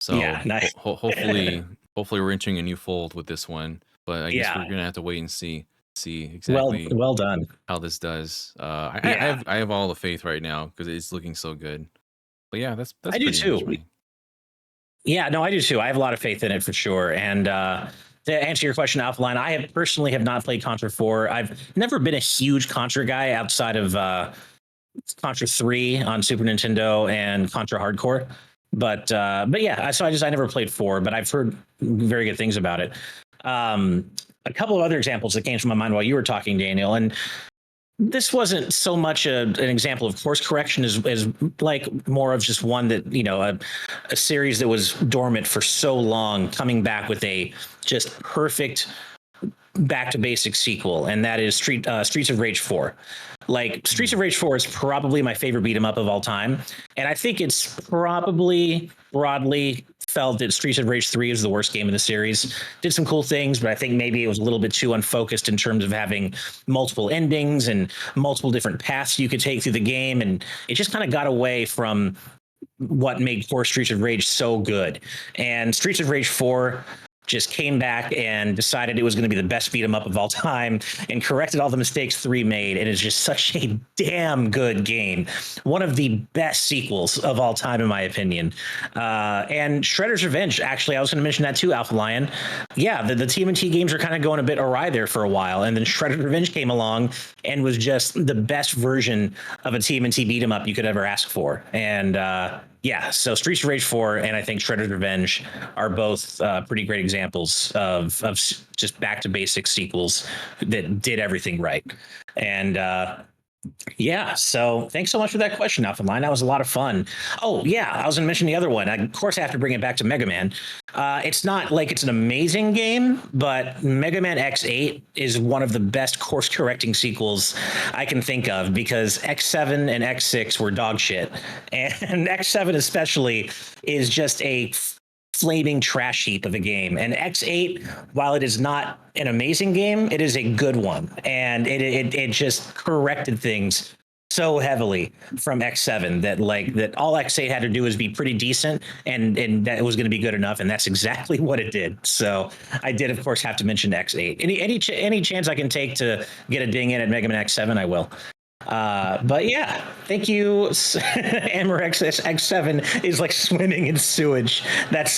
So Yeah, nice. hopefully we're entering a new fold with this one. But I guess we're Yeah, gonna have to wait and see well exactly well done. how this does. Yeah, I have all the faith right now because it's looking so good. But yeah, that's I do pretty much too. my. Yeah, no, I do too. I have a lot of faith in it for sure. And to answer your question, Alphaline, I have personally have not played Contra 4. I've never been a huge Contra guy outside of Contra 3 on Super Nintendo and Contra Hardcore. But yeah, I never played 4, but I've heard very good things about it. Um, a couple of other examples that came to my mind while you were talking, Daniel, and this wasn't so much an example of course correction as like more of just one that a series that was dormant for so long coming back with a just perfect back to basic sequel, and that is Streets of Rage 4. Like Streets of Rage 4 is probably my favorite beat 'em up of all time, and I think it's probably broadly felt that Streets of Rage 3 is the worst game in the series. Did some cool things, but I think maybe it was a little bit too unfocused in terms of having multiple endings and multiple different paths you could take through the game, and it just kind of got away from what made core Streets of Rage so good. And Streets of Rage 4 just came back and decided it was going to be the best beat 'em up of all time and corrected all the mistakes 3 made. And it's just such a damn good game. One of the best sequels of all time, in my opinion. And Shredder's Revenge, actually, I was going to mention that too, Alpha Lion. Yeah, the TMNT games are kind of going a bit awry there for a while. And then Shredder's Revenge came along and was just the best version of a TMNT beat 'em up you could ever ask for. And yeah, so Streets of Rage 4 and I think Shredder's Revenge are both pretty great examples of just back to basic sequels that did everything right. And yeah, so thanks so much for that question, Alpha Line. That was a lot of fun. Oh, yeah, I was going to mention the other one. Of course, I have to bring it back to Mega Man. It's not like it's an amazing game, but Mega Man X8 is one of the best course correcting sequels I can think of because X7 and X6 were dog shit. And X7 especially is just a flaming trash heap of a game. And X8, while it is not an amazing game, it is a good one. And it just corrected things so heavily from X7 that all X8 had to do was be pretty decent and that it was going to be good enough. And that's exactly what it did. So I did, of course, have to mention X8. Any chance I can take to get a ding in at Mega Man X7, I will. But yeah, thank you. Amber X7 is like swimming in sewage. That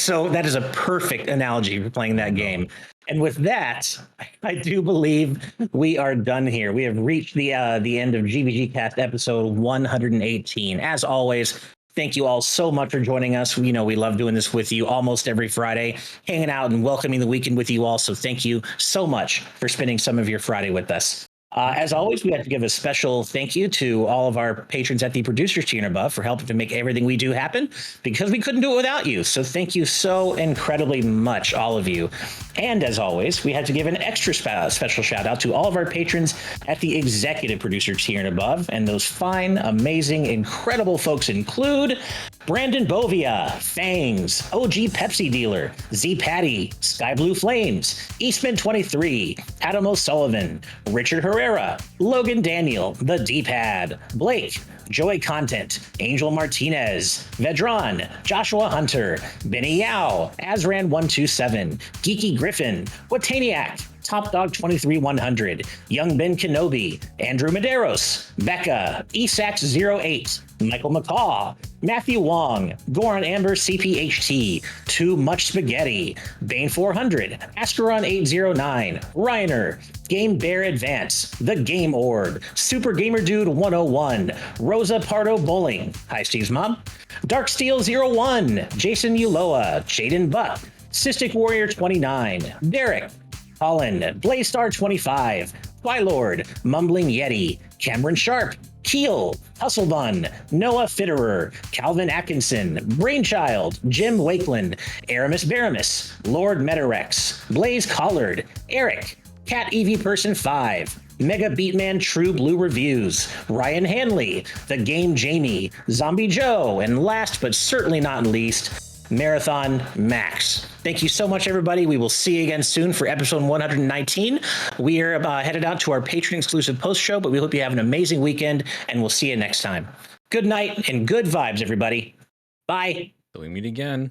is a perfect analogy for playing that game. And with that, I do believe we are done here. We have reached the end of GVGcast episode 118. As always, thank you all so much for joining us. You know, we love doing this with you almost every Friday, hanging out and welcoming the weekend with you all. So thank you so much for spending some of your Friday with us. As always, we have to give a special thank you to all of our patrons at the producers tier and above for helping to make everything we do happen, because we couldn't do it without you. So thank you so incredibly much, all of you. And as always, we had to give an extra special shout out to all of our patrons at the executive producer tier and above. And those fine, amazing, incredible folks include Brandon Bovia, Fangs, OG Pepsi Dealer, Z Patty, Sky Blue Flames, Eastman 23, Adam O'Sullivan, Richard Herrera, Logan Daniel, The D-Pad, Blake, Joey Content, Angel Martinez, Vedron, Joshua Hunter, Benny Yao, Azran127, Geeky Griffin, Wataniac, Top Dog 23100, Young Ben Kenobi, Andrew Medeiros, Becca, Esax08, Michael McCaw, Matthew Wong, Goran Amber CPHT, Too Much Spaghetti, Bane 400, Ascaron 809, Reiner, Game Bear Advance, The Game Orb, Super Gamer Dude 101, Rosa Pardo Bowling, Hi Steve's Mom, Dark Steel 01, Jason Uloa, Jaden Buck, Cystic Warrior 29, Derek, Colin, Blaystar 25, Twilord, Mumbling Yeti, Cameron Sharp, Keel, Hustlebun, Noah Fitterer, Calvin Atkinson, Brainchild, Jim Wakeland, Aramis Baramis, Lord Metarex, Blaze Collard, Eric, Cat EV Person 5, Mega Beatman True Blue Reviews, Ryan Hanley, The Game Jamie, Zombie Joe, and last but certainly not least, Marathon Max. Thank you so much, everybody. We will see you again soon for episode 119. We are headed out to our Patreon exclusive post show, but we hope you have an amazing weekend, and we'll see you next time. Good night and good vibes, everybody. Bye. Till we meet again.